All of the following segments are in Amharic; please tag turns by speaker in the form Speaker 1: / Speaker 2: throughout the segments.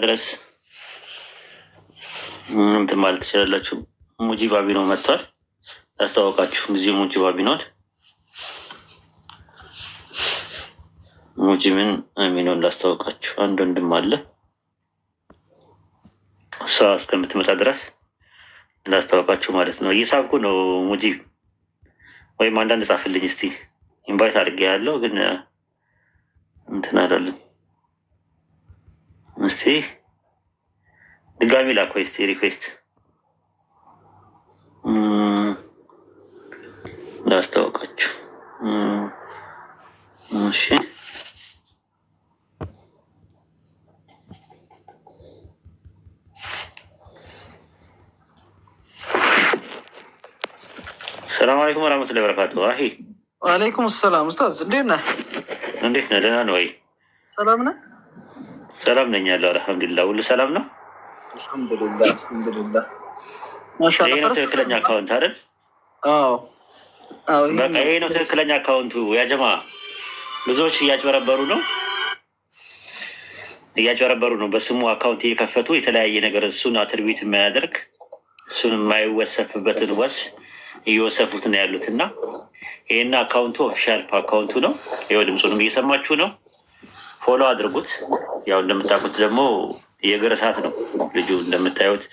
Speaker 1: ድረስ እንትን ማለት ትችላላችሁ። ሙጂብ አቢኖ መጥቷል። ያስታወቃችሁ ጊዜ ሙጂብ አቢኖን ሙጂብን አሚኖ እንዳስታወቃችሁ አንድ ወንድም አለ። እሷ እስከምትመጣ ድረስ እንዳስታወቃችሁ ማለት ነው። እየሳብኩ ነው። ሙጂብ ወይም አንዳንድ ጻፍልኝ እስቲ። ኢንቫይት አድርጌ ያለው ግን እንትን አይደለም። እስቲ ድጋሚ ላኮ እስቲ ሪኩዌስት ላስታወቃችሁ። እሺ ሰላም አለይኩም ወራህመቱላሂ ወበረካቱሁ። አሂ
Speaker 2: ወአለይኩም ሰላም ኡስታዝ፣ እንዴት ነህ?
Speaker 1: እንዴት ነህ? ደህና ነው ወይ?
Speaker 2: ሰላም ነህ?
Speaker 1: ሰላም ነኝ ያለው አልሐምዱሊላህ። ሁሉ ሰላም ነው
Speaker 2: አልሐምዱሊላህ አልሐምዱሊላህ። ማሻአላህ።
Speaker 1: ይሄ ነው ትክክለኛ አካውንት አይደል?
Speaker 2: አዎ አዎ፣
Speaker 1: በቃ ይሄ ነው ትክክለኛ አካውንቱ። ያ ጀማ ብዙዎች እያጭበረበሩ ነው በስሙ አካውንት እየከፈቱ የተለያየ ነገር እሱን አትርቢት የማያደርግ እሱን የማይወሰፍበትን ወስ እየወሰፉት ነው ያሉት። እና ይሄን አካውንቱ ኦፊሻል አካውንቱ ነው። ይኸው ድምፁንም እየሰማችሁ ነው። ፎሎ አድርጉት። ያው እንደምታውቁት ደግሞ የእግር እሳት ነው ልጁ። እንደምታዩት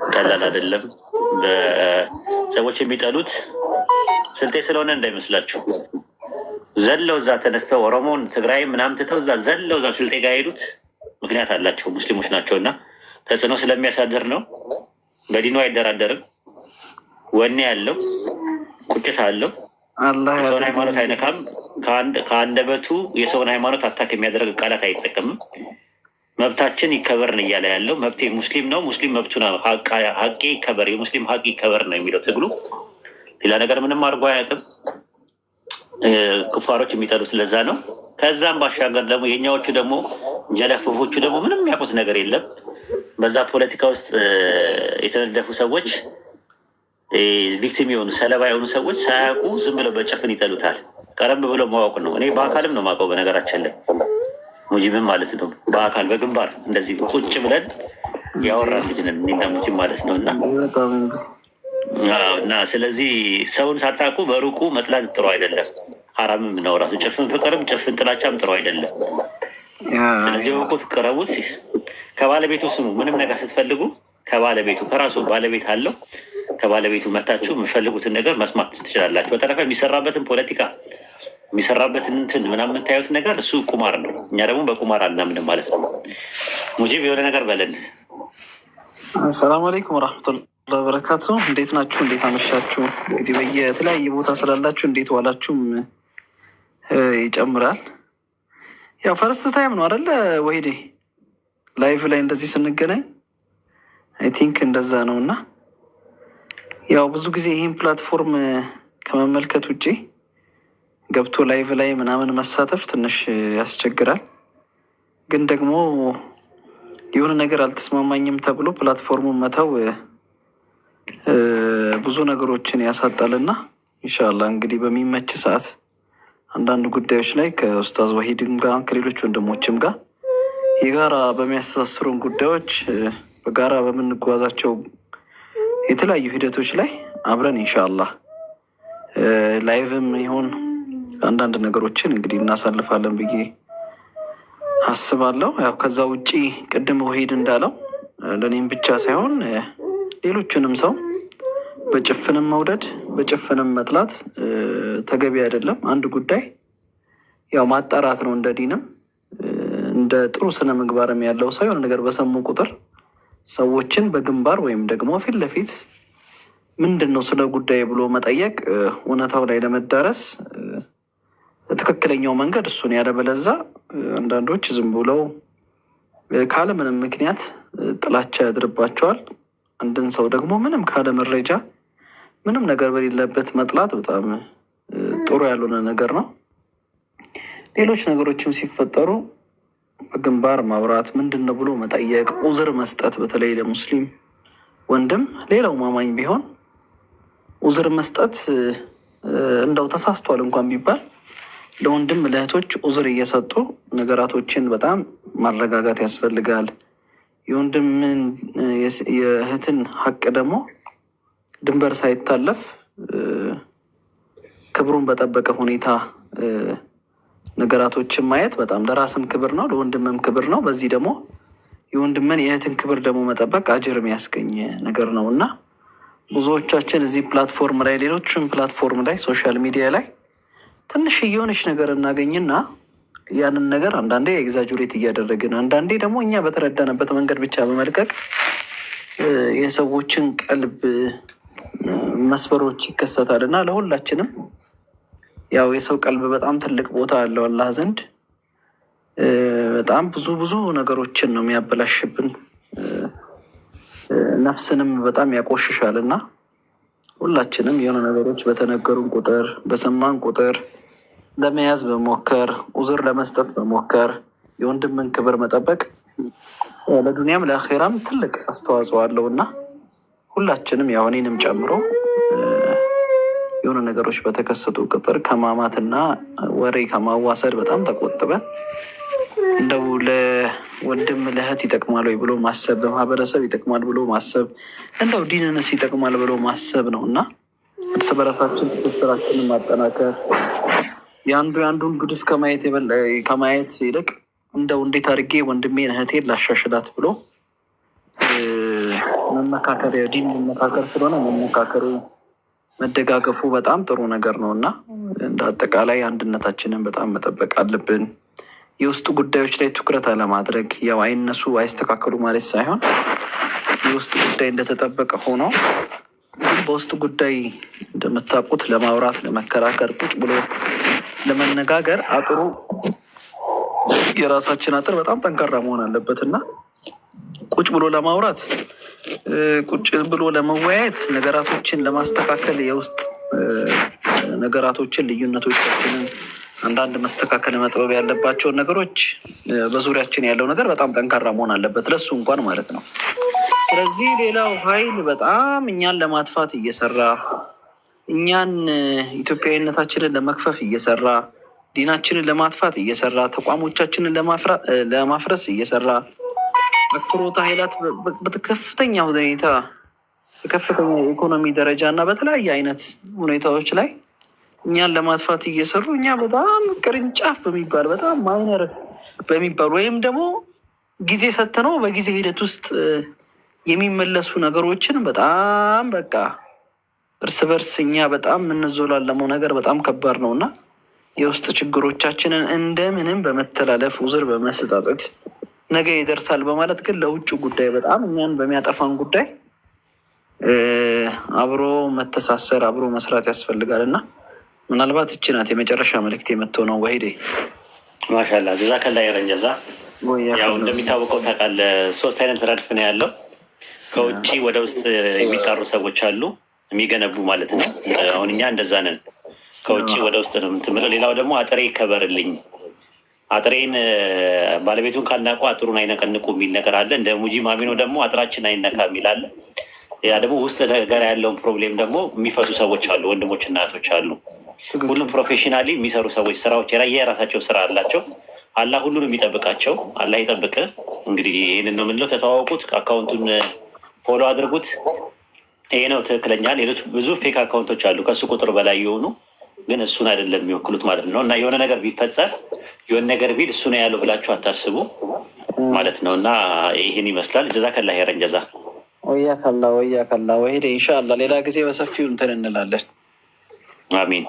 Speaker 1: ቀላል አይደለም። በሰዎች የሚጠሉት ስልጤ ስለሆነ እንዳይመስላችሁ። ዘለው እዛ ተነስተው ኦሮሞን ትግራይ ምናምን ትተው እዛ ዘለው እዛ ስልጤ ጋር ሄዱት ምክንያት አላቸው። ሙስሊሞች ናቸው እና ተጽዕኖ ስለሚያሳድር ነው። በዲኑ አይደራደርም። ወኔ ያለው ቁጭት አለው። የሰውን ሃይማኖት አይነካም። ከአንደበቱ የሰውን ሃይማኖት አታክ የሚያደርግ ቃላት አይጠቀምም። መብታችን ይከበርን እያለ ያለው መብቴ ሙስሊም ነው፣ ሙስሊም መብቱ ነው፣ ሀቄ ይከበር፣ የሙስሊም ሀቅ ይከበር ነው የሚለው ትግሉ። ሌላ ነገር ምንም አድርጎ አያውቅም። ክፋሮች የሚጠሉት ለዛ ነው። ከዛም ባሻገር ደግሞ የኛዎቹ ደግሞ ጀለፍፎቹ ደግሞ ምንም የሚያውቁት ነገር የለም። በዛ ፖለቲካ ውስጥ የተነደፉ ሰዎች ቪክቲም የሆኑ ሰለባ የሆኑ ሰዎች ሳያውቁ ዝም ብለው በጭፍን ይጠሉታል። ቀረብ ብለው ማወቅ ነው። እኔ በአካልም ነው የማውቀው በነገራችን ላይ ሙጂብም ማለት ነው። በአካል በግንባር እንደዚህ ቁጭ ብለን ያወራን ልጅ ነን እኔና ሙጂብ ማለት ነው። እና ስለዚህ ሰውን ሳታውቁ በሩቁ መጥላት ጥሩ አይደለም። ሀራምም ነው ራሱ። ጭፍን ፍቅርም ጭፍን ጥላቻም ጥሩ አይደለም። ስለዚህ ወቁት፣ ቅረቡት፣ ከባለቤቱ ስሙ። ምንም ነገር ስትፈልጉ ከባለቤቱ ከራሱ ባለቤት አለው ከባለቤቱ መታችሁ የምፈልጉትን ነገር መስማት ትችላላችሁ። በተረፈ የሚሰራበትን ፖለቲካ የሚሰራበትን እንትን ምናምን የምታዩት ነገር እሱ ቁማር ነው። እኛ ደግሞ በቁማር አናምንም ማለት ነው። ሙጂብ የሆነ ነገር በለን።
Speaker 2: አሰላሙ አለይኩም ወራህመቱላሂ ወበረካቱ። እንዴት ናችሁ? እንዴት አመሻችሁ? እንግዲህ በየተለያየ ቦታ ስላላችሁ እንዴት ዋላችሁም ይጨምራል። ያው ፈርስት ታይም ነው አይደለ ወይዴ ላይቭ ላይ እንደዚህ ስንገናኝ አይ ቲንክ እንደዛ ነው። እና ያው ብዙ ጊዜ ይህን ፕላትፎርም ከመመልከት ውጭ ገብቶ ላይቭ ላይ ምናምን መሳተፍ ትንሽ ያስቸግራል። ግን ደግሞ የሆነ ነገር አልተስማማኝም ተብሎ ፕላትፎርሙን መተው ብዙ ነገሮችን ያሳጣልና ኢንሻላህ እንግዲህ በሚመች ሰዓት አንዳንድ ጉዳዮች ላይ ከኡስታዝ ወሂድም ጋር ከሌሎች ወንድሞችም ጋር የጋራ በሚያስተሳስሩን ጉዳዮች በጋራ በምንጓዛቸው የተለያዩ ሂደቶች ላይ አብረን ኢንሻአላህ ላይቭም ይሁን አንዳንድ ነገሮችን እንግዲህ እናሳልፋለን ብዬ አስባለሁ። ያው ከዛ ውጪ ቅድም ወሂድ እንዳለው ለእኔም ብቻ ሳይሆን ሌሎችንም ሰው በጭፍንም መውደድ በጭፍንም መጥላት ተገቢ አይደለም። አንድ ጉዳይ ያው ማጣራት ነው። እንደ ዲንም እንደ ጥሩ ስነ ምግባርም ያለው ሰው የሆነ ነገር በሰሙ ቁጥር ሰዎችን በግንባር ወይም ደግሞ ፊት ለፊት ምንድን ነው ስለ ጉዳይ ብሎ መጠየቅ እውነታው ላይ ለመዳረስ ትክክለኛው መንገድ እሱን። ያለበለዛ አንዳንዶች ዝም ብለው ካለምንም ምክንያት ጥላቻ ያድርባቸዋል። አንድን ሰው ደግሞ ምንም ካለ መረጃ ምንም ነገር በሌለበት መጥላት በጣም ጥሩ ያልሆነ ነገር ነው። ሌሎች ነገሮችም ሲፈጠሩ በግንባር ማውራት ምንድን ነው ብሎ መጠየቅ፣ ኡዝር መስጠት። በተለይ ለሙስሊም ወንድም ሌላው ማማኝ ቢሆን ኡዝር መስጠት እንደው ተሳስቷል እንኳን ቢባል ለወንድም ለእህቶች ኡዝር እየሰጡ ነገራቶችን በጣም ማረጋጋት ያስፈልጋል። የወንድምን የእህትን ሀቅ ደግሞ ድንበር ሳይታለፍ ክብሩን በጠበቀ ሁኔታ ነገራቶችን ማየት በጣም ለራስም ክብር ነው፣ ለወንድምም ክብር ነው። በዚህ ደግሞ የወንድምን የእህትን ክብር ደግሞ መጠበቅ አጅር የሚያስገኝ ነገር ነው እና ብዙዎቻችን እዚህ ፕላትፎርም ላይ ሌሎችም ፕላትፎርም ላይ ሶሻል ሚዲያ ላይ ትንሽ የሆነች ነገር እናገኝና ያንን ነገር አንዳንዴ ኤግዛጁሬት እያደረግን አንዳንዴ ደግሞ እኛ በተረዳንበት መንገድ ብቻ በመልቀቅ የሰዎችን ቀልብ መስበሮች ይከሰታል እና ለሁላችንም ያው የሰው ቀልብ በጣም ትልቅ ቦታ አለው አላህ ዘንድ። በጣም ብዙ ነገሮችን ነው የሚያበላሽብን፣ ነፍስንም በጣም ያቆሽሻል እና ሁላችንም የሆነ ነገሮች በተነገሩን ቁጥር በሰማን ቁጥር ለመያዝ በሞከር ኡዝር ለመስጠት በሞከር የወንድምን ክብር መጠበቅ ለዱንያም ለአኼራም ትልቅ አስተዋጽኦ አለው እና ሁላችንም ያው እኔንም ጨምሮ የሆነ ነገሮች በተከሰቱ ቁጥር ከማማትና ወሬ ከማዋሰድ በጣም ተቆጥበን እንደው ለወንድም ለእህት ይጠቅማል ወይ ብሎ ማሰብ፣ ለማህበረሰብ ይጠቅማል ብሎ ማሰብ፣ እንደው ዲንንስ ይጠቅማል ብሎ ማሰብ ነው እና እርስ በራሳችን ትስስራችንን ማጠናከር የአንዱን ጉድፍ ከማየት ይልቅ እንደው እንዴት አድርጌ ወንድሜን እህቴን ላሻሽላት ብሎ መመካከር፣ ዲን መመካከር ስለሆነ መመካከሩ መደጋገፉ በጣም ጥሩ ነገር ነው እና እንደ አጠቃላይ አንድነታችንን በጣም መጠበቅ አለብን። የውስጡ ጉዳዮች ላይ ትኩረት አለማድረግ፣ ያው አይነሱ አይስተካከሉ ማለት ሳይሆን የውስጥ ጉዳይ እንደተጠበቀ ሆኖ ግን በውስጥ ጉዳይ እንደምታውቁት ለማውራት ለመከራከር ቁጭ ብሎ ለመነጋገር አጥሩ የራሳችን አጥር በጣም ጠንካራ መሆን አለበት እና ቁጭ ብሎ ለማውራት ቁጭ ብሎ ለመወያየት ነገራቶችን ለማስተካከል የውስጥ ነገራቶችን ልዩነቶቻችንን አንዳንድ መስተካከል መጥበብ ያለባቸውን ነገሮች በዙሪያችን ያለው ነገር በጣም ጠንካራ መሆን አለበት ለሱ እንኳን ማለት ነው። ስለዚህ ሌላው ኃይል በጣም እኛን ለማጥፋት እየሰራ እኛን ኢትዮጵያዊነታችንን ለመክፈፍ እየሰራ ዲናችንን ለማጥፋት እየሰራ ተቋሞቻችንን ለማፍረስ እየሰራ አክፍሮት ኃይላት በከፍተኛ ሁኔታ በከፍተኛ የኢኮኖሚ ደረጃ እና በተለያየ አይነት ሁኔታዎች ላይ እኛን ለማጥፋት እየሰሩ እኛ በጣም ቅርንጫፍ በሚባል በጣም ማይነር በሚባል ወይም ደግሞ ጊዜ ሰጥተነው በጊዜ ሂደት ውስጥ የሚመለሱ ነገሮችን በጣም በቃ እርስ በርስ እኛ በጣም የምንዞላለመው ነገር በጣም ከባድ ነው እና የውስጥ ችግሮቻችንን እንደምንም በመተላለፍ ኡዝር በመስጣጠት ነገ ይደርሳል በማለት ግን ለውጭ ጉዳይ በጣም እኛን በሚያጠፋን ጉዳይ አብሮ መተሳሰር አብሮ መስራት ያስፈልጋል እና ምናልባት እቺ ናት የመጨረሻ መልእክት የምትሆነው። ወሂዴ
Speaker 1: ማሻአላ ጀዛከላ ይረንጀዛ። ያው እንደሚታወቀው ታውቃለህ 3 አይነት ረድፍ ነው ያለው። ከውጭ ወደ ውስጥ የሚጣሩ ሰዎች አሉ የሚገነቡ ማለት ነው። አሁን እኛ እንደዛ ነን፣ ከውጭ ወደ ውስጥ ነው የምትምለው። ሌላው ደግሞ አጥሬ ይከበርልኝ፣ አጥሬን ባለቤቱን ካልናቁ አጥሩን አይነቀንቁ የሚል ነገር አለ። እንደ ሙጂ ማሚኖ ደግሞ አጥራችን አይነካ የሚል አለ። ያ ደግሞ ውስጥ ነገር ያለውን ፕሮብሌም ደግሞ የሚፈቱ ሰዎች አሉ፣ ወንድሞች እና እህቶች አሉ። ሁሉም ፕሮፌሽናሊ የሚሰሩ ሰዎች ስራዎች የራሳቸው ስራ አላቸው። አላህ ሁሉንም የሚጠብቃቸው፣ አላህ ይጠብቅ። እንግዲህ ይህንን ነው የምንለው። ተተዋወቁት፣ አካውንቱን ፎሎ አድርጉት። ይሄ ነው ትክክለኛ። ሌሎች ብዙ ፌክ አካውንቶች አሉ ከሱ ቁጥር በላይ የሆኑ ግን እሱን አይደለም የሚወክሉት ማለት ነው። እና የሆነ ነገር ቢፈጸም የሆነ ነገር ቢል እሱ ነው ያለው ብላችሁ አታስቡ ማለት ነው። እና ይህን ይመስላል። ጀዛከላ ኸይረን ጀዛ።
Speaker 2: ወያከላ ወሂደ ኢንሻአላህ ሌላ ጊዜ በሰፊው እንትን እንላለን።
Speaker 1: አሚን።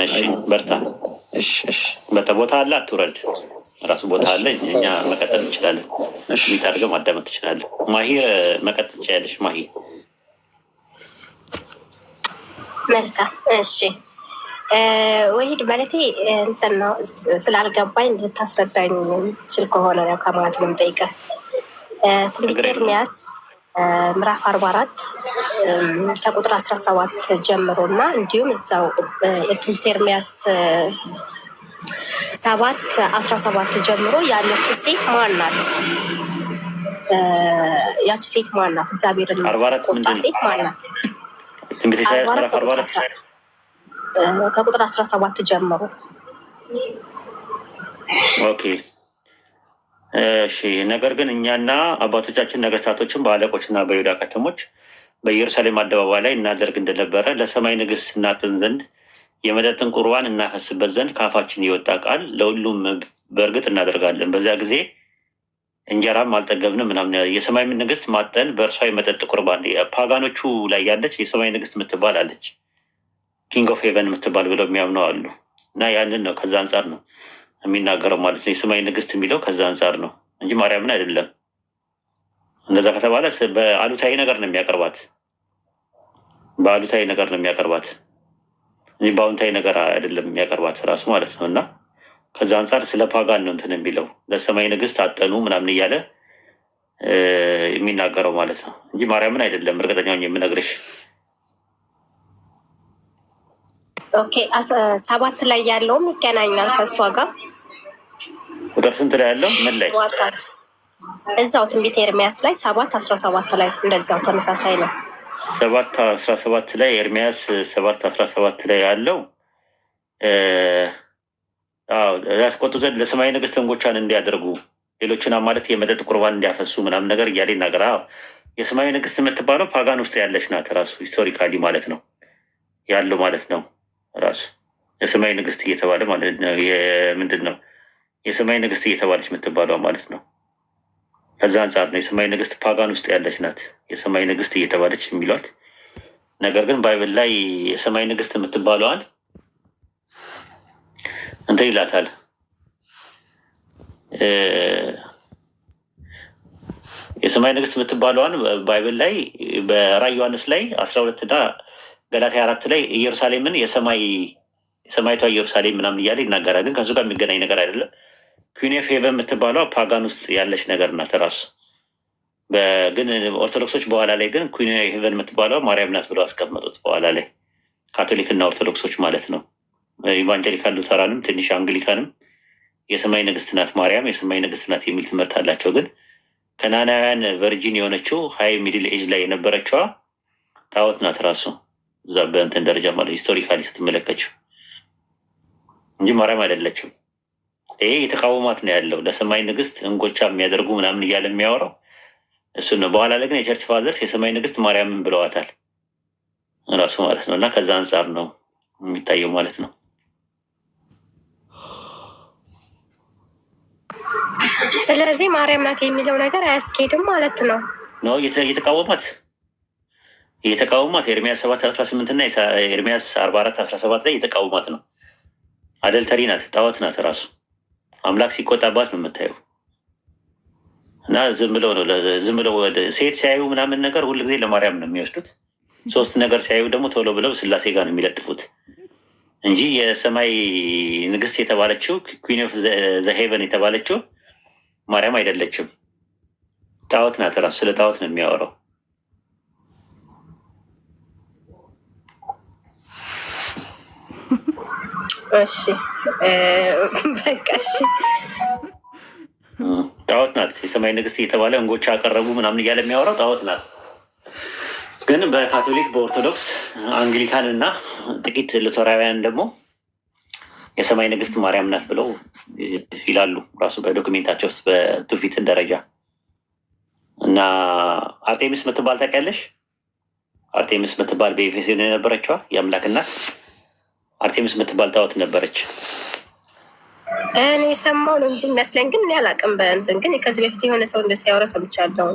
Speaker 1: እሺ በርታ።
Speaker 2: እሺ
Speaker 1: ቦታ አለ፣ አትውረድ። ራሱ ቦታ አለ። እኛ መቀጠል እንችላለን። እሺ ታርገው ማዳመጥ ትችላለህ። ማሂ መቀጠል ትችላለሽ። ማሂ
Speaker 3: መልካም። እሺ ወሂድ ማለቴ እንትን ነው ስላልገባኝ ልታስረዳኝ ትችል ከሆነ ነው ከማለት ነው የምጠይቀህ። ትንቢተ ኤርምያስ ምዕራፍ 44 ከቁጥር 17 ጀምሮ እና እንዲሁም እዛው ትንቢተ ኤርምያስ 7:17 ጀምሮ ያለችው ሴት ማን ናት? ያቺ ሴት ማን ናት? እግዚአብሔርን ቆጣ ሴት ማን ናት? ከቁጥር 17 ጀምሮ።
Speaker 1: ኦኬ እሺ ነገር ግን እኛና አባቶቻችን ነገስታቶችን በአለቆችና በይሁዳ ከተሞች በኢየሩሳሌም አደባባይ ላይ እናደርግ እንደነበረ ለሰማይ ንግስት እናጥን ዘንድ የመጠጥን ቁርባን እናፈስበት ዘንድ ከአፋችን የወጣ ቃል ለሁሉም በእርግጥ እናደርጋለን። በዚያ ጊዜ እንጀራም አልጠገብንም ምናምን። የሰማይ ንግስት ማጠን በእርሷ የመጠጥ ቁርባን ፓጋኖቹ ላይ ያለች የሰማይ ንግስት የምትባል አለች፣ ኪንግ ኦፍ ሄቨን የምትባል ብለው የሚያምነው አሉ። እና ያንን ነው ከዛ አንጻር ነው የሚናገረው ማለት ነው። የሰማይ ንግስት የሚለው ከዛ አንጻር ነው እንጂ ማርያምን አይደለም። እንደዛ ከተባለ በአሉታዊ ነገር ነው የሚያቀርባት፣ በአሉታዊ ነገር ነው የሚያቀርባት እንጂ በአዎንታዊ ነገር አይደለም የሚያቀርባት ራሱ ማለት ነው። እና ከዛ አንጻር ስለ ፓጋን ነው እንትን የሚለው ለሰማይ ንግስት አጠኑ ምናምን እያለ የሚናገረው ማለት ነው እንጂ ማርያምን አይደለም። እርግጠኛውን የምነግርሽ።
Speaker 3: ኦኬ 7 ላይ ያለውም ይገናኛል ከእሷ ጋር።
Speaker 1: ቁጥር ስንት ላይ ያለው ምን ላይ?
Speaker 3: እዛው ትንቢተ ኤርሚያስ ላይ 7:17 ላይ እንደዛው ተመሳሳይ ነው።
Speaker 1: 7:17 ላይ ኤርሚያስ 7:17 ላይ ያለው ያስቆጡ ዘንድ ለሰማይ ንግስት እንጎቻን እንዲያደርጉ ሌሎችን ማለት የመጠጥ ቁርባን እንዲያፈሱ ምናምን ነገር እያለ ይናገራል። የሰማይ ንግስት የምትባለው ፓጋን ውስጥ ያለች ናት ራሱ ሂስቶሪካሊ ማለት ነው ያለው ማለት ነው። ራሱ የሰማይ ንግስት እየተባለ ማለት ነው ምንድን ነው የሰማይ ንግስት እየተባለች የምትባለው ማለት ነው። ከዛ አንጻር ነው የሰማይ ንግስት ፓጋን ውስጥ ያለች ናት የሰማይ ንግስት እየተባለች የሚሏት። ነገር ግን ባይብል ላይ የሰማይ ንግስት የምትባለዋን እንትን ይላታል የሰማይ ንግስት የምትባለዋን ባይብል ላይ በራዕየ ዮሐንስ ላይ 12 እና ገላትያ 4 ላይ ኢየሩሳሌምን የሰማይቷ ኢየሩሳሌም ምናምን እያለ ይናገራል። ግን ከሱ ጋር የሚገናኝ ነገር አይደለም። ኩዊን ኦፍ ሄቨን የምትባለው ፓጋን ውስጥ ያለች ነገር ናት ራሱ። ግን ኦርቶዶክሶች በኋላ ላይ ግን ኩዊን ኦፍ ሄቨን የምትባለው ማርያም ናት ብለው አስቀመጡት። በኋላ ላይ ካቶሊክና ኦርቶዶክሶች ማለት ነው። ኢቫንጀሊካል ሉተራንም ትንሽ አንግሊካንም የሰማይ ንግስት ናት ማርያም የሰማይ ንግስት ናት የሚል ትምህርት አላቸው። ግን ከናናውያን ቨርጂን የሆነችው ሀይ ሚድል ኤጅ ላይ የነበረችዋ ጣዖት ናት ራሱ እዛ በእንትን ደረጃ ማለት ሂስቶሪካሊ ስትመለከችው እንጂ ማርያም አይደለችም። ይሄ የተቃወማት ነው ያለው ለሰማይ ንግስት እንጎቻ የሚያደርጉ ምናምን እያለ የሚያወራው እሱ ነው። በኋላ ላይ ግን የቸርች ፋዘርስ የሰማይ ንግስት ማርያምን ብለዋታል ራሱ ማለት ነው። እና ከዛ አንጻር ነው የሚታየው ማለት ነው።
Speaker 3: ስለዚህ ማርያም ናት የሚለው ነገር አያስኬድም ማለት ነው።
Speaker 1: የተቃወማት ኤርሚያስ 7:18 እና ኤርሚያስ 44:17 ላይ የተቃወማት ነው። አደልተሪ ናት፣ ጣዖት ናት ራሱ አምላክ ሲቆጣባት ነው የምታየው። እና ዝም ብለው ሴት ሲያዩ ምናምን ነገር ሁልጊዜ ለማርያም ነው የሚወስዱት። 3 ነገር ሲያዩ ደግሞ ቶሎ ብለው ስላሴ ጋር ነው የሚለጥፉት እንጂ የሰማይ ንግስት የተባለችው ኩዊን ኦፍ ዘ ሄቨን የተባለችው ማርያም አይደለችም። ጣዖት ናት ራሱ። ስለ ጣዖት ነው የሚያወራው።
Speaker 3: እሺ በቃ እሺ።
Speaker 1: ጣዖት ናት የሰማይ ንግስት እየተባለ እንጎቻ አቀረቡ ምናምን እያለ የሚያወራው ጣዖት ናት። ግን በካቶሊክ በኦርቶዶክስ አንግሊካን እና ጥቂት ሉተራውያን ደግሞ የሰማይ ንግስት ማርያም ናት ብለው ይላሉ ራሱ በዶክሜንታቸው ውስጥ በትውፊት ደረጃ። እና አርቴሚስ ምትባል ታውቂያለሽ? አርቴሚስ ምትባል በኤፌሶን የነበረችዋ የአምላክ እናት አርቴሚስ ምትባል ጣዖት ነበረች።
Speaker 3: እኔ የሰማው ነው እንጂ የሚመስለኝ ግን እኔ አላውቅም። በእንትን ግን ከዚህ በፊት የሆነ ሰው እንደዚህ ሲያወራ ሰምቻለሁ።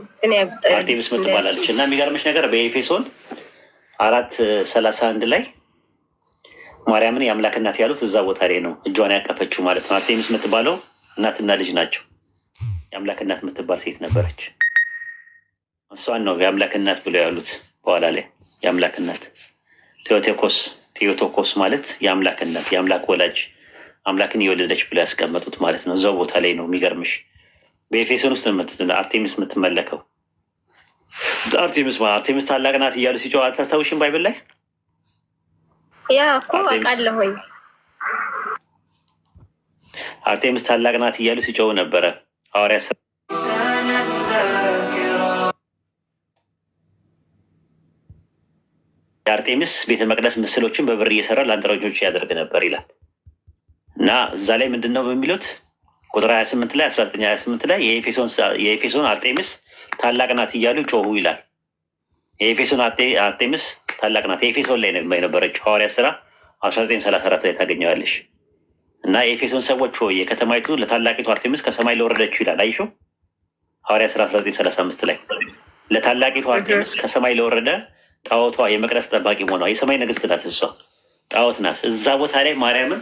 Speaker 1: አርቴሚስ ምትባላለች እና የሚገርምሽ ነገር በኤፌሶን 4:31 ላይ ማርያምን የአምላክ እናት ያሉት እዛ ቦታ ላይ ነው እጇን ያቀፈችው ማለት ነው። አርቴሚስ የምትባለው እናትና ልጅ ናቸው። የአምላክ እናት የምትባል ሴት ነበረች። እሷን ነው የአምላክ እናት ብለው ያሉት በኋላ ላይ። የአምላክ እናት ቴዎቶኮስ ማለት የአምላክ እናት፣ የአምላክ ወላጅ፣ አምላክን የወለደች ብለው ያስቀመጡት ማለት ነው። እዛው ቦታ ላይ ነው። የሚገርምሽ በኤፌሶን ውስጥ አርቴሚስ የምትመለከው። አርቴሚስ ታላቅ ናት እያሉ ሲጮህ አታስታውሽም? ባይብል ላይ
Speaker 3: ያ እኮ አውቃለሁኝ።
Speaker 1: አርቴሚስ ታላቅ ናት እያሉ ሲጮህ ነበረ ሐዋርያት ሥራ የአርቴሚስ ቤተ መቅደስ ምስሎችን በብር እየሰራ ለአንጥረኞች ያደርግ ነበር ይላል። እና እዛ ላይ ምንድን ነው በሚሉት ቁጥር 28 ላይ 1928 ላይ የኤፌሶን አርጤምስ ታላቅ ናት እያሉ ጮሁ ይላል። የኤፌሶን አርጤምስ ታላቅ ናት። የኤፌሶን ላይ የነበረችው ሐዋርያት ሥራ 1934 ላይ ታገኘዋለሽ። እና የኤፌሶን ሰዎች ሆይ የከተማይቱ ለታላቂቱ አርጤምስ ከሰማይ ለወረደችው ይላል። አይሹ ሐዋርያት ሥራ 1935 ላይ ለታላቂቱ አርጤምስ ከሰማይ ለወረደ ጣዖቷ የመቅደስ ጠባቂ መሆኗ የሰማይ ንግስት ናት። እሷ ጣዖት ናት። እዛ ቦታ ላይ ማርያምን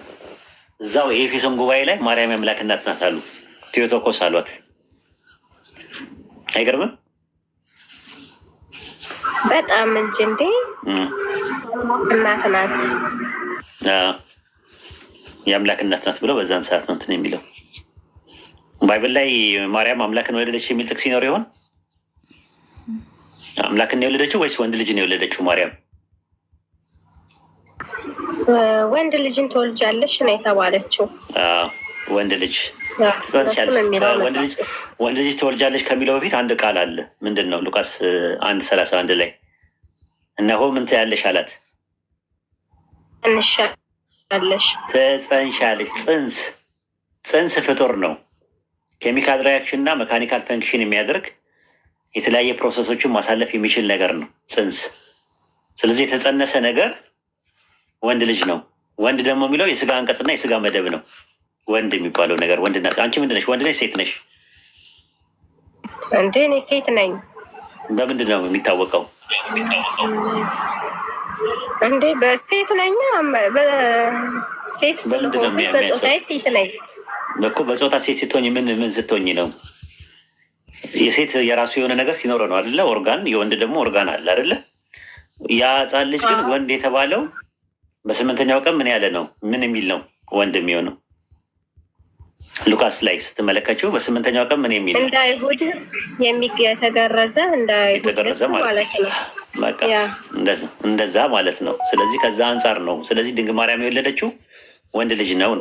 Speaker 1: እዛው የኤፌሶን ጉባኤ ላይ ማርያም የአምላክ እናት ናት አሉ። ቴዎቶኮስ አሏት። አይገርምም?
Speaker 3: በጣም እንጂ እንዴ እናት ናት፣
Speaker 1: የአምላክ እናት ናት ብለው በዛን ሰዓት ነው እንትን የሚለው። ባይብል ላይ ማርያም አምላክን ወለደች የሚል ጥቅስ ሲኖር ይሆን? አምላክን የወለደችው ወይስ ወንድ ልጅን የወለደችው ማርያም?
Speaker 3: ወንድ ልጅን ትወልጃለሽ ነው የተባለችው።
Speaker 1: ወንድ ልጅ ወንድ ልጅ ትወልጃለሽ ከሚለው በፊት አንድ ቃል አለ። ምንድን ነው? ሉቃስ 1:31 ላይ እነሆ ምን ትያለሽ አላት። ትጸንሻለሽ። ጽንስ ፍጡር ነው። ኬሚካል ሪያክሽን እና መካኒካል ፈንክሽን የሚያደርግ የተለያየ ፕሮሰሶችን ማሳለፍ የሚችል ነገር ነው ጽንስ። ስለዚህ የተጸነሰ ነገር ወንድ ልጅ ነው። ወንድ ደግሞ የሚለው የስጋ አንቀጽና የስጋ መደብ ነው። ወንድ የሚባለው ነገር ወንድና አንቺ ምንድን ነሽ? ወንድ ነሽ? ሴት ነሽ?
Speaker 3: እንዴ እኔ ሴት ነኝ።
Speaker 1: በምንድን ነው የሚታወቀው?
Speaker 3: እንዴ በሴት ነኝ። ሴት ስለሆንኩ በጾታዬ ሴት ነኝ
Speaker 1: እኮ። በጾታ ሴት ስትሆኝ ምን ስትሆኝ ነው? የሴት የራሱ የሆነ ነገር ሲኖረ ነው አይደለ? ኦርጋን። የወንድ ደግሞ ኦርጋን አለ አይደለ? ያ ሕፃን ልጅ ግን ወንድ የተባለው በ8ኛው ቀን ምን ያለ ነው? ምን የሚል ነው ወንድ የሚሆነው? ሉቃስ ላይ ስትመለከችው በ8ኛው ቀን ምን የሚል ነው?
Speaker 3: እንደ አይሁድ የተገረዘ ማለት ነው።
Speaker 1: በቃ እንደዛ ማለት ነው። ስለዚህ ከዛ አንጻር ነው። ስለዚህ ድንግል ማርያም የወለደችው ወንድ ልጅ ነው።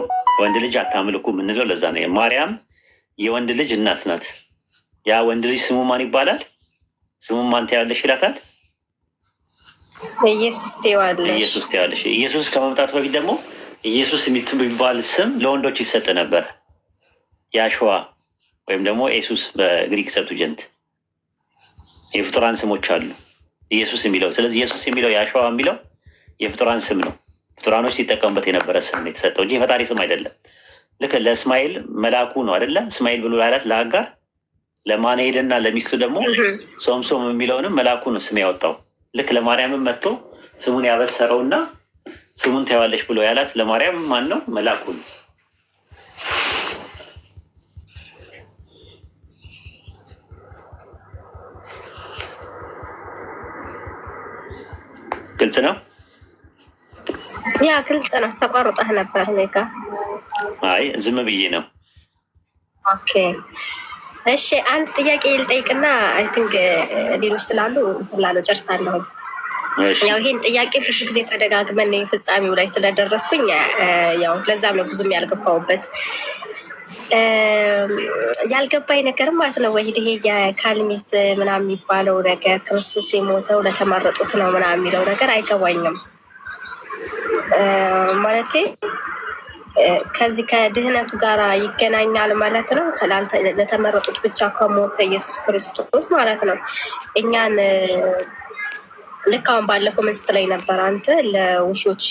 Speaker 1: ወንድ ልጅ አታምልኩ የምንለው ለዛ ነው። ማርያም የወንድ ልጅ እናት ናት። ያ ወንድ ልጅ ስሙ ማን ይባላል? ስሙ ማን ትያለሽ ይላታል?
Speaker 3: ኢየሱስ ትይዋለሽ።
Speaker 1: ኢየሱስ ከመምጣቱ በፊት ደግሞ ኢየሱስ የሚባል ስም ለወንዶች ይሰጥ ነበር። ያሸዋ ወይም ደግሞ ኢየሱስ በግሪክ ሰብቱጀንት የፍጡራን ስሞች አሉ ኢየሱስ የሚለው። ስለዚህ ኢየሱስ የሚለው ያሸዋ የሚለው የፍጡራን ስም ነው። ፍጡራኖች ሲጠቀሙበት የነበረ ስም ነው የተሰጠው እንጂ የፈጣሪ ስም አይደለም። ልክ ለእስማኤል መልአኩ ነው አይደለ? እስማኤል ብሎ ላላት ለአጋር፣ ለማንሄል እና ለሚስቱ ደግሞ ሶምሶም የሚለውንም መልአኩ ነው ስም ያወጣው። ልክ ለማርያምም መጥቶ ስሙን ያበሰረውና ስሙን ታይዋለሽ ብሎ ያላት ለማርያም ማን ነው? መልአኩ ነው። ግልጽ ነው?
Speaker 3: ያ ግልጽ ነው። ተቋርጠህ ነበር ኔጋ።
Speaker 1: አይ ዝም ብዬ ነው።
Speaker 3: ኦኬ እሺ፣ አንድ ጥያቄ ልጠይቅና አይ ቲንክ ሌሎች ስላሉ እንትን ላለው ጨርሳለሁ። ያው ይሄን ጥያቄ ብዙ ጊዜ ተደጋግመን ፍጻሜው ላይ ስለደረስኩኝ ያው ለዛም ነው ብዙም ያልገባሁበት። ያልገባኝ ነገር ማለት ነው ወይ ይሄ የካልሚስ ምናምን የሚባለው ነገር ክርስቶስ የሞተው ለተመረጡት ነው ምናምን የሚለው ነገር አይገባኝም። ማለቴ ከዚህ ከድህነቱ ጋር ይገናኛል ማለት ነው። ለተመረጡት ብቻ ከሞተ ኢየሱስ ክርስቶስ ማለት ነው። እኛን ልክ አሁን ባለፈው ምን ስትለኝ ነበር አንተ? ለውሾች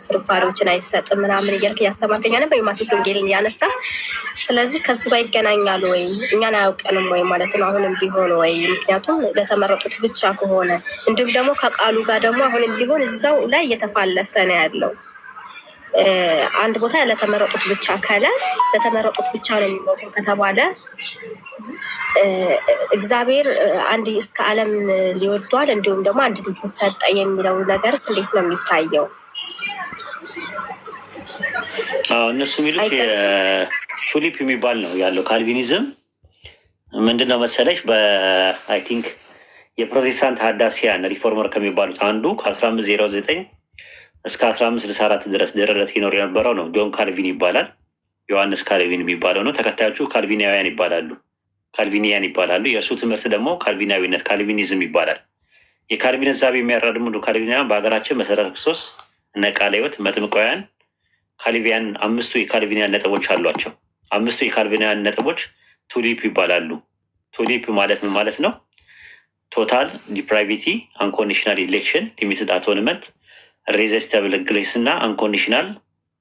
Speaker 3: ፍርፋሪዎችን አይሰጥም ምናምን እያልክ እያስተማርከኝ ነበር፣ የማቴዎስ ወንጌልን ያነሳ። ስለዚህ ከሱ ጋር ይገናኛሉ ወይ? እኛን አያውቀንም ወይ ማለት ነው አሁንም ቢሆን ወይ? ምክንያቱም ለተመረጡት ብቻ ከሆነ እንዲሁም ደግሞ ከቃሉ ጋር ደግሞ አሁንም ቢሆን እዛው ላይ እየተፋለሰ ነው ያለው። አንድ ቦታ ለተመረጡት ብቻ ካለ ለተመረጡት ብቻ ነው የሚሞተው ከተባለ እግዚአብሔር አንድ እስከ ዓለም ሊወዷል እንዲሁም ደግሞ አንድ ልጁ ሰጠ የሚለው ነገርስ እንዴት ነው የሚታየው?
Speaker 1: እነሱ የሚሉት ቱሊፕ የሚባል ነው ያለው። ካልቪኒዝም ምንድነው መሰለሽ? በአይ ቲንክ የፕሮቴስታንት ሀዳሲያን ሪፎርመር ከሚባሉት አንዱ ከ1509 እስከ 1564 ድረስ ድረረት ይኖር የነበረው ነው። ጆን ካልቪን ይባላል። ዮሐንስ ካልቪን የሚባለው ነው። ተከታዮቹ ካልቪናውያን ይባላሉ። የእሱ ትምህርት ደግሞ ካልቪናዊነት ካልቪኒዝም ይባላል። የካልቪን ሀሳብ የሚያራድሙ ካልቪናውያን በሀገራችን መሰረተ ክርስቶስ፣ እነ ቃለ ሕይወት፣ መጥምቃውያን፣ ካልቪያን 5ቱ የካልቪናውያን ነጥቦች አሏቸው። አምስቱ የካልቪናውያን ነጥቦች ቱሊፕ ይባላሉ። ቱሊፕ ማለት ምን ማለት ነው? ቶታል ዲፕራይቪቲ፣ አንኮንዲሽናል ኢሌክሽን፣ ሊሚትድ አቶንመንት፣ ሬዚስተብል ግሬስ እና አንኮንዲሽናል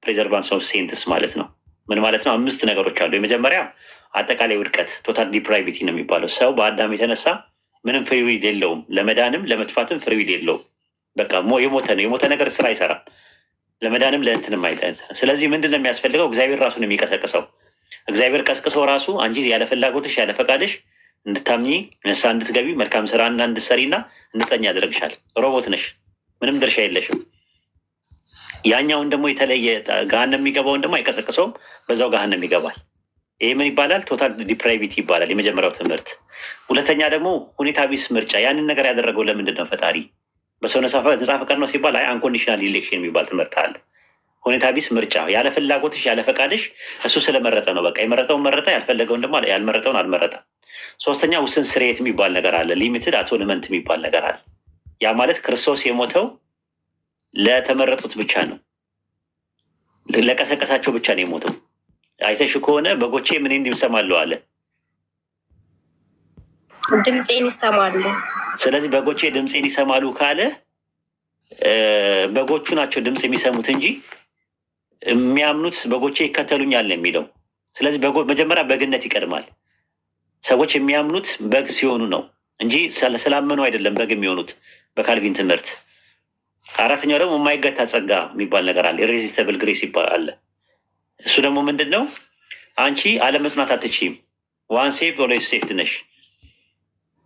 Speaker 1: ፕሬዘርቫንስ ኦፍ ሴንትስ ማለት ነው። ምን ማለት ነው? አምስት ነገሮች አሉ። የመጀመሪያ አጠቃላይ ውድቀት ቶታል ዲፕራይቪቲ ነው የሚባለው። ሰው በአዳም የተነሳ ምንም ፍሪዊል የለውም። ለመዳንም ለመጥፋትም ፍሪዊል የለውም። በቃ የሞተ ነው። የሞተ ነገር ስራ አይሰራም። ለመዳንም ለእንትንም አይነት። ስለዚህ ምንድን ነው የሚያስፈልገው? እግዚአብሔር ራሱ ነው የሚቀሰቅሰው። እግዚአብሔር ቀስቅሶ ራሱ አንቺ ያለ ፍላጎትሽ ያለ ፈቃድሽ እንድታምኚ ንስሐ እንድትገቢ መልካም ስራና እንድትሰሪና እንድትጸኝ ያደርግሻል። ሮቦት ነሽ፣ ምንም ድርሻ የለሽም። ያኛውን ደግሞ የተለየ ገሃነም የሚገባውን ደግሞ አይቀሰቅሰውም፣ በዛው ገሃነም ይገባል። ይህ ምን ይባላል? ቶታል ዲፕራይቪቲ ይባላል የመጀመሪያው ትምህርት። ሁለተኛ ደግሞ ሁኔታ ቢስ ምርጫ። ያንን ነገር ያደረገው ለምንድን ነው? ፈጣሪ በሰው ነጻ ፈቃድ ነው ሲባል አንኮንዲሽናል ኢሌክሽን የሚባል ትምህርት አለ። ሁኔታ ቢስ ምርጫ፣ ያለ ፍላጎትሽ ያለ ፈቃድሽ እሱ ስለመረጠ ነው። በቃ የመረጠውን መረጠ፣ ያልፈለገውን ደግሞ ያልመረጠውን አልመረጠም። ሶስተኛ ውስን ስርየት የሚባል ነገር አለ። ሊሚትድ አቶንመንት የሚባል ነገር አለ። ያ ማለት ክርስቶስ የሞተው ለተመረጡት ብቻ ነው፣ ለቀሰቀሳቸው ብቻ ነው የሞተው። አይተሽ ከሆነ በጎቼ ምን ይሰማሉ አለ?
Speaker 3: ድምፄን ይሰማሉ።
Speaker 1: ስለዚህ በጎቼ ድምፄን ይሰማሉ ካለ በጎቹ ናቸው ድምፅ የሚሰሙት እንጂ የሚያምኑት በጎቼ ይከተሉኛል ነው የሚለው። ስለዚህ መጀመሪያ በግነት ይቀድማል። ሰዎች የሚያምኑት በግ ሲሆኑ ነው እንጂ ስላመኑ አይደለም በግ የሚሆኑት በካልቪን ትምህርት። አራተኛው ደግሞ የማይገታ ጸጋ የሚባል ነገር አለ። ኢሬዚስተብል ግሬስ ይባላል። እሱ ደግሞ ምንድን ነው? አንቺ አለመጽናት አትችይም። ዋን ሴቭድ ኦልዌይስ ሴቭድ ነሽ።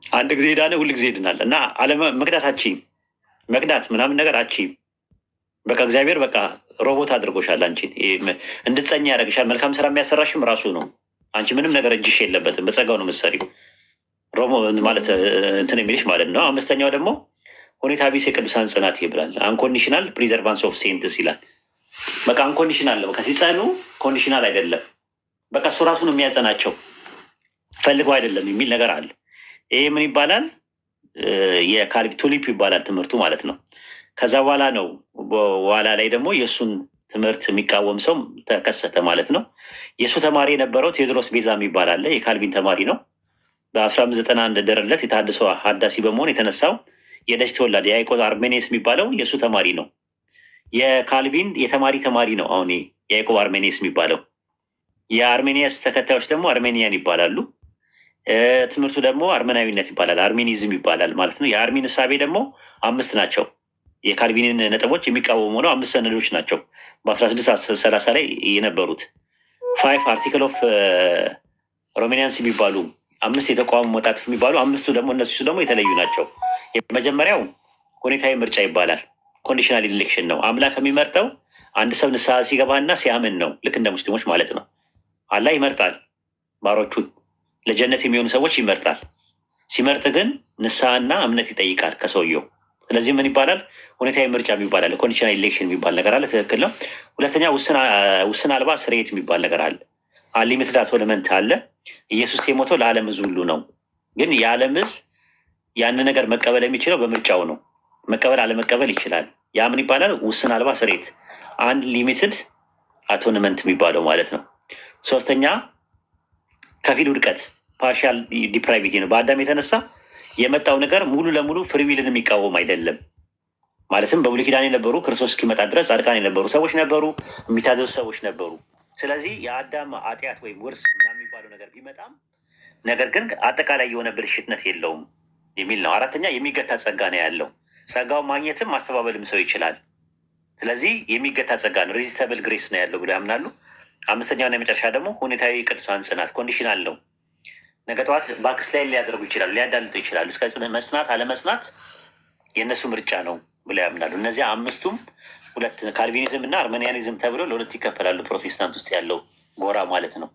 Speaker 1: አንድ ጊዜ ዳነ ሁል ጊዜ ይድናል እና መቅዳት አትችይም። መቅዳት ምናምን ነገር አትችይም። በቃ እግዚአብሔር በቃ ሮቦት አድርጎሻል። አንቺን እንድትጸኝ ያደርግሻል። መልካም ስራ የሚያሰራሽም ራሱ ነው። አንቺ ምንም ነገር እጅሽ የለበትም። በጸጋው ነው የምትሰሪው። ሮሞ ማለት እንትን የሚልሽ ማለት ነው። አምስተኛው ደግሞ ሁኔታ ቢስ የቅዱሳን ጽናት ይብላል። አንኮንዲሽናል ፕሪዘርቫንስ ኦፍ ሴንትስ ይላል። በቃ አንኮንዲሽናል ነው። በቃ ሲጸኑ ኮንዲሽናል አይደለም። በቃ እሱ ራሱ ነው የሚያጸናቸው፣ ፈልገው አይደለም የሚል ነገር አለ። ይሄ ምን ይባላል? የካልቪ ቱሊፕ ይባላል ትምህርቱ ማለት ነው። ከዛ በኋላ ነው በኋላ ላይ ደግሞ የእሱን ትምህርት የሚቃወም ሰው ተከሰተ ማለት ነው። የእሱ ተማሪ የነበረው ቴዎድሮስ ቤዛ የሚባል አለ። የካልቪን ተማሪ ነው። በ1591 ደረለት የታድሶ ሀዳሲ በመሆን የተነሳው የደች ተወላድ የያዕቆብ አርሜኒየስ የሚባለው የእሱ ተማሪ ነው። የካልቪን ተማሪ ነው። አሁን የያዕቆብ አርሜኒየስ የሚባለው የአርሜኒያስ ተከታዮች ደግሞ አርሜኒያን ይባላሉ። ትምህርቱ ደግሞ አርመናዊነት ይባላል፣ አርሜኒዝም ይባላል ማለት ነው። የአርሚን እሳቤ ደግሞ 5 ናቸው። የካልቪንን ነጥቦች የሚቃወሙ ነው። 5 ሰነዶች ናቸው በ1630 ላይ የነበሩት። 5 አርቲክል ኦፍ ሮሜኒያንስ የሚባሉ 5 የተቋሙ መጣጥፍ የሚባሉ 5ቱ ደግሞ እነሱ ደግሞ የተለዩ ናቸው። የመጀመሪያው ሁኔታዊ ምርጫ ይባላል። ኮንዲሽናል ኢሌክሽን ነው። አምላክ የሚመርጠው አንድ ሰው ንስሐ ሲገባና ሲያምን ነው። ልክ እንደ ሙስሊሞች ማለት ነው። አላህ ይመርጣል ባሮቹን፣ ለጀነት የሚሆኑ ሰዎች ይመርጣል። ሲመርጥ ግን ንስሐና እምነት ይጠይቃል ከሰውየው። ስለዚህ ምን ይባላል? ሁኔታዊ ምርጫ ይባላል። ኮንዲሽናል ኢሌክሽን የሚባል ነገር አለ። ትክክል ነው። ሁለተኛ ውስን አልባ ስርየት የሚባል ነገር አለ። አንሊሚትድ አቶንመንት አለ። ኢየሱስ የሞተው ለዓለም ሕዝብ ሁሉ ነው። ግን የዓለም ሕዝብ ያንን ነገር መቀበል የሚችለው በምርጫው ነው። መቀበል አለመቀበል ይችላል። ያ ምን ይባላል? ውስን አልባ ስርየት፣ አንድ ሊሚትድ አቶንመንት የሚባለው ማለት ነው። ሶስተኛ ከፊል ውድቀት፣ ፓርሻል ዲፕራይቪቲ ነው። በአዳም የተነሳ የመጣው ነገር ሙሉ ለሙሉ ፍሪዊልን የሚቃወም አይደለም። ማለትም በብሉይ ኪዳን የነበሩ ክርስቶስ እስኪመጣ ድረስ ጻድቃን የነበሩ ሰዎች ነበሩ፣ የሚታዘዙ ሰዎች ነበሩ። ስለዚህ የአዳም ኃጢአት ወይም ውርስ ምናምን የሚባለው ነገር ቢመጣም ነገር ግን አጠቃላይ የሆነ ብልሽትነት የለውም የሚል ነው። አራተኛ የሚገታ ጸጋ ነው ያለው። ጸጋውን ማግኘትም ማስተባበልም ሰው ይችላል። ስለዚህ የሚገታ ጸጋ ነው፣ ሬዚስተብል ግሬስ ነው ያለው ብሎ ያምናሉ። አምስተኛውና የመጨረሻ ደግሞ ሁኔታዊ ቅዱሳን ጽናት፣ ኮንዲሽናል ነው። ነገ ጠዋት ባክስ ላይ ሊያደርጉ ይችላሉ፣ ሊያዳልጡ ይችላሉ። እስከ መስናት አለመስናት የእነሱ ምርጫ ነው ብለው ያምናሉ። እነዚያ አምስቱም ካልቪኒዝም እና አርሜኒያኒዝም ተብሎ ለሁለት ይከፈላሉ። ፕሮቴስታንት ውስጥ ያለው ጎራ ማለት ነው።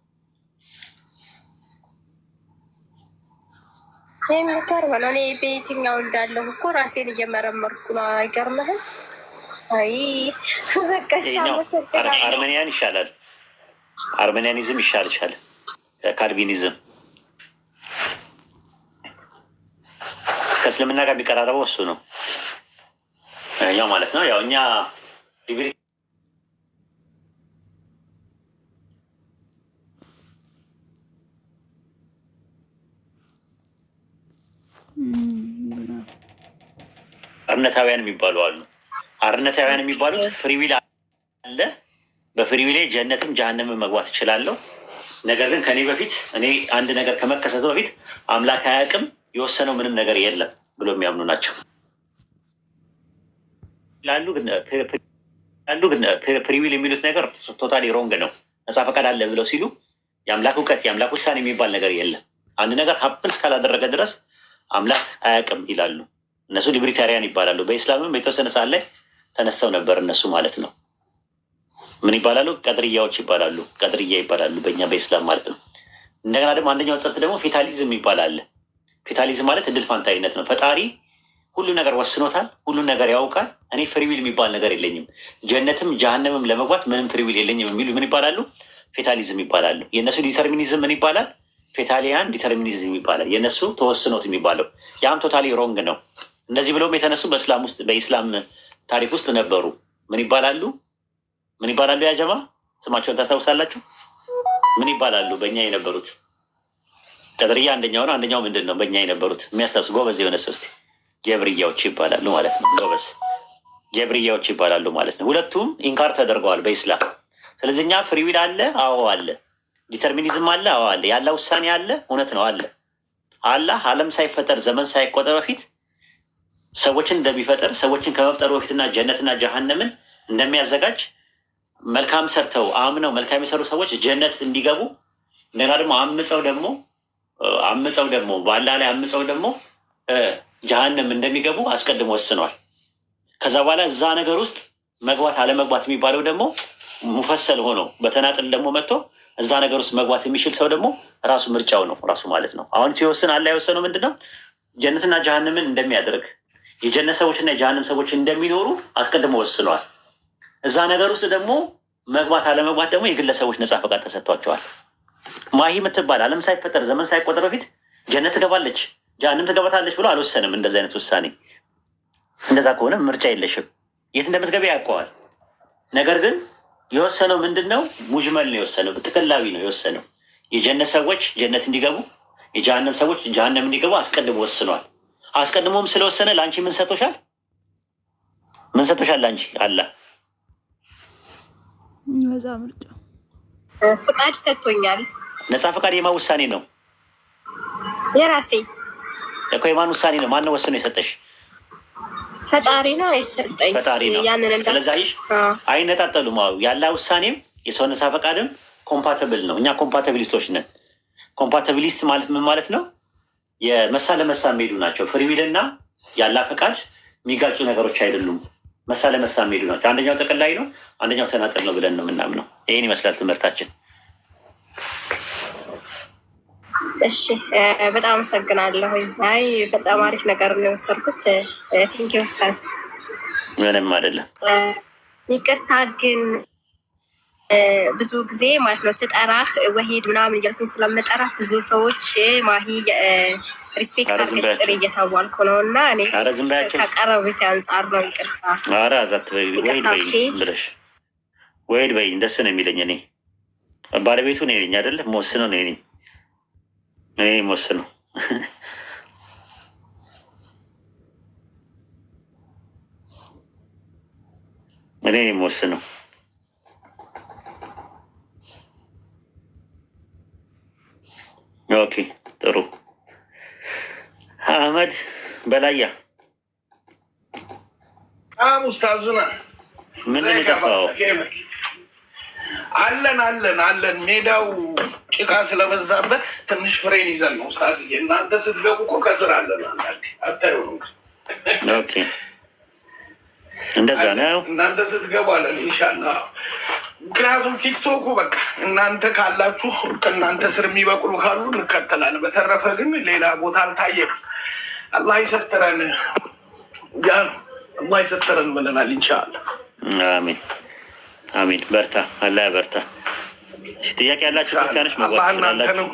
Speaker 3: የሚገርም ነው። እኔ በየትኛው እንዳለሁ እኮ ራሴን እየመረመርኩ ነው። አይገርምህም? አይ በቃ
Speaker 1: አርሜኒያን ይሻላል። አርሜኒያኒዝም ይሻልሻል ካልቪኒዝም። ከእስልምና ጋር የሚቀራረበው እሱ ነው ያው ማለት ነው። ያው እኛ አርነታውያን የሚባሉ አሉ። አርነታውያን የሚባሉት ፍሪዊል አለ። በፍሪዊሌ ጀነትም ጀሃነምን መግባት እችላለሁ። ነገር ግን ከኔ በፊት እኔ አንድ ነገር ከመከሰቱ በፊት አምላክ አያውቅም፣ የወሰነው ምንም ነገር የለም ብሎ የሚያምኑ ናቸው። ላሉ ግን ፍሪዊል የሚሉት ነገር ቶታሊ ሮንግ ነው። ነፃ ፈቃድ አለ ብለው ሲሉ የአምላክ እውቀት የአምላክ ውሳኔ የሚባል ነገር የለም። አንድ ነገር ሀፕን እስካላደረገ ድረስ አምላክ አያውቅም ይላሉ። እነሱ ሊብሪታሪያን ይባላሉ። በኢስላምም የተወሰነ ሰዓት ላይ ተነስተው ነበር እነሱ ማለት ነው። ምን ይባላሉ? ቀድርያዎች ይባላሉ። ቀድርያ ይባላሉ በእኛ በኢስላም ማለት ነው። እንደገና ደግሞ አንደኛው ጽንፍ ደግሞ ፌታሊዝም ይባላል። ፌታሊዝም ማለት እድል ፋንታዊነት ነው። ፈጣሪ ሁሉ ነገር ወስኖታል፣ ሁሉ ነገር ያውቃል። እኔ ፍሪዊል የሚባል ነገር የለኝም፣ ጀነትም ጀሃነምም ለመግባት ምንም ፍሪዊል የለኝም የሚሉ ምን ይባላሉ? ፌታሊዝም ይባላሉ። የእነሱ ዲተርሚኒዝም ምን ይባላል? ፌታሊያን ዲተርሚኒዝም ይባላል። የእነሱ ተወስኖት የሚባለው ያም ቶታሊ ሮንግ ነው። እነዚህ ብለውም የተነሱ በእስላም ውስጥ በኢስላም ታሪክ ውስጥ ነበሩ። ምን ይባላሉ? ምን ይባላሉ? ያጀማ ስማቸውን ታስታውሳላችሁ? ምን ይባላሉ? በእኛ የነበሩት ቀድርያ አንደኛው ነው። አንደኛው ምንድን ነው? በእኛ የነበሩት የሚያስታውስ ጎበዝ የሆነ ሰው እስኪ። ጀብርያዎች ይባላሉ ማለት ነው። ጎበዝ ጀብርያዎች ይባላሉ ማለት ነው። ሁለቱም ኢንካር ተደርገዋል በኢስላም። ስለዚህ እኛ ፍሪዊል አለ፣ አዎ አለ። ዲተርሚኒዝም አለ፣ አዎ አለ። ያለ ውሳኔ አለ፣ እውነት ነው አለ። አላህ ዓለም ሳይፈጠር ዘመን ሳይቆጠር በፊት ሰዎችን እንደሚፈጠር ሰዎችን ከመፍጠሩ በፊትና ጀነትና ጀሃነምን እንደሚያዘጋጅ መልካም ሰርተው አምነው መልካም የሰሩ ሰዎች ጀነት እንዲገቡ እንደገና ደግሞ አምፀው ደግሞ ባላ ላይ አምፀው ደግሞ ጀሃነም እንደሚገቡ አስቀድሞ ወስኗል። ከዛ በኋላ እዛ ነገር ውስጥ መግባት አለመግባት የሚባለው ደግሞ ሙፈሰል ሆኖ በተናጥል ደግሞ መጥቶ እዛ ነገር ውስጥ መግባት የሚችል ሰው ደግሞ ራሱ ምርጫው ነው ራሱ ማለት ነው። አሁን ሲወስን አላህ የወሰነው ምንድነው? ጀነትና ጀሃነምን እንደሚያደርግ የጀነት ሰዎችና የጀሃነም ሰዎች እንደሚኖሩ አስቀድሞ ወስኗል። እዛ ነገር ውስጥ ደግሞ መግባት አለመግባት ደግሞ የግለሰቦች ነፃ ፈቃድ ተሰጥቷቸዋል። ማሂ የምትባል ዓለም ሳይፈጠር ዘመን ሳይቆጠር በፊት ጀነት ትገባለች ጀሃነም ትገባታለች ብሎ አልወሰንም። እንደዚህ አይነት ውሳኔ እንደዛ ከሆነ ምርጫ የለሽም፣ የት እንደምትገቢ ያውቀዋል። ነገር ግን የወሰነው ምንድን ነው? ሙጅመል ነው የወሰነው፣ ጥቅላዊ ነው የወሰነው። የጀነት ሰዎች ጀነት እንዲገቡ፣ የጀሃነም ሰዎች ጀሃነም እንዲገቡ አስቀድሞ ወስኗል። አስቀድሞም ስለወሰነ ለአንቺ ምን ሰጥቶሻል? ምን ሰጥቶሻል? ለአንቺ አላህ
Speaker 4: ነፃ ምርጫ
Speaker 3: ፍቃድ ሰጥቶኛል።
Speaker 1: ነፃ ፈቃድ የማን ውሳኔ ነው?
Speaker 3: የራሴ
Speaker 1: እኮ የማን ውሳኔ ነው? ማን ወስኖ የሰጠሽ?
Speaker 3: ፈጣሪ ነው የሰጠኝ።
Speaker 1: ፈጣሪ ነው። ስለዚህ አይነጣጠሉም። ያለ ውሳኔም የሰው ነፃ ፈቃድም ኮምፓተብል ነው። እኛ ኮምፓተቢሊስቶች ነን። ኮምፓተቢሊስት ማለት ምን ማለት ነው? የመሳ ለመሳ የሚሄዱ ናቸው። ፍሪዊል እና ያለ ፈቃድ የሚጋጩ ነገሮች አይደሉም። መሳ ለመሳ የሚሄዱ ናቸው። አንደኛው ጠቅላይ ነው፣ አንደኛው ተናጠል ነው ብለን ነው የምናምነው። ይህን ይመስላል ትምህርታችን።
Speaker 3: እሺ፣ በጣም አመሰግናለሁ። አይ በጣም አሪፍ ነገር ነው የወሰድኩት። ቴንኪው ኡስታዝ።
Speaker 1: ምንም አይደለም።
Speaker 3: ይቅርታ ግን ብዙ ጊዜ ማለት ነው ስጠራህ ወሂድ ምናምን እያልኩኝ ስለምጠራህ ብዙ ሰዎች ማሂ ሪስፔክት አድርገሽ ጥሪ እየተባልኩ ነው እና እኔ ከቀረቤት አንጻር ነው። ይቅርታ።
Speaker 1: ኧረ አዛት ወሂድ በይ እንደስ ነው የሚለኝ። እኔ ባለቤቱ ነው ነኝ አይደለ? መወስነው ነው ነኝ እኔ መወስነው። እኔ መወስነው። ኦኬ ጥሩ። አህመድ በላያ
Speaker 5: ኡስታዙና
Speaker 1: ምን የጠፋው?
Speaker 5: አለን ሜዳው ጭቃ ስለበዛበት ትንሽ ፍሬን ይዘን ነው ኡስታዝ። እናንተ ስትገቡ እኮ ከስር አለን አታዩ።
Speaker 1: ኦኬ እንደዛ ነው።
Speaker 5: እናንተ ስትገቡ አለን ኢንሻአላህ። ምክንያቱም ቲክቶኩ በቃ እናንተ ካላችሁ ከእናንተ ስር የሚበቅሉ ካሉ እንከተላለን። በተረፈ ግን ሌላ ቦታ አልታየም። አላህ ይሰትረን፣ አላህ ይሰትረን ብለናል ኢንሻአላህ።
Speaker 1: አሚን አሚን። በርታ፣ አላህ በርታ። ጥያቄ ያላችሁ ክርስቲያኖች መግባት ትችላላችሁ።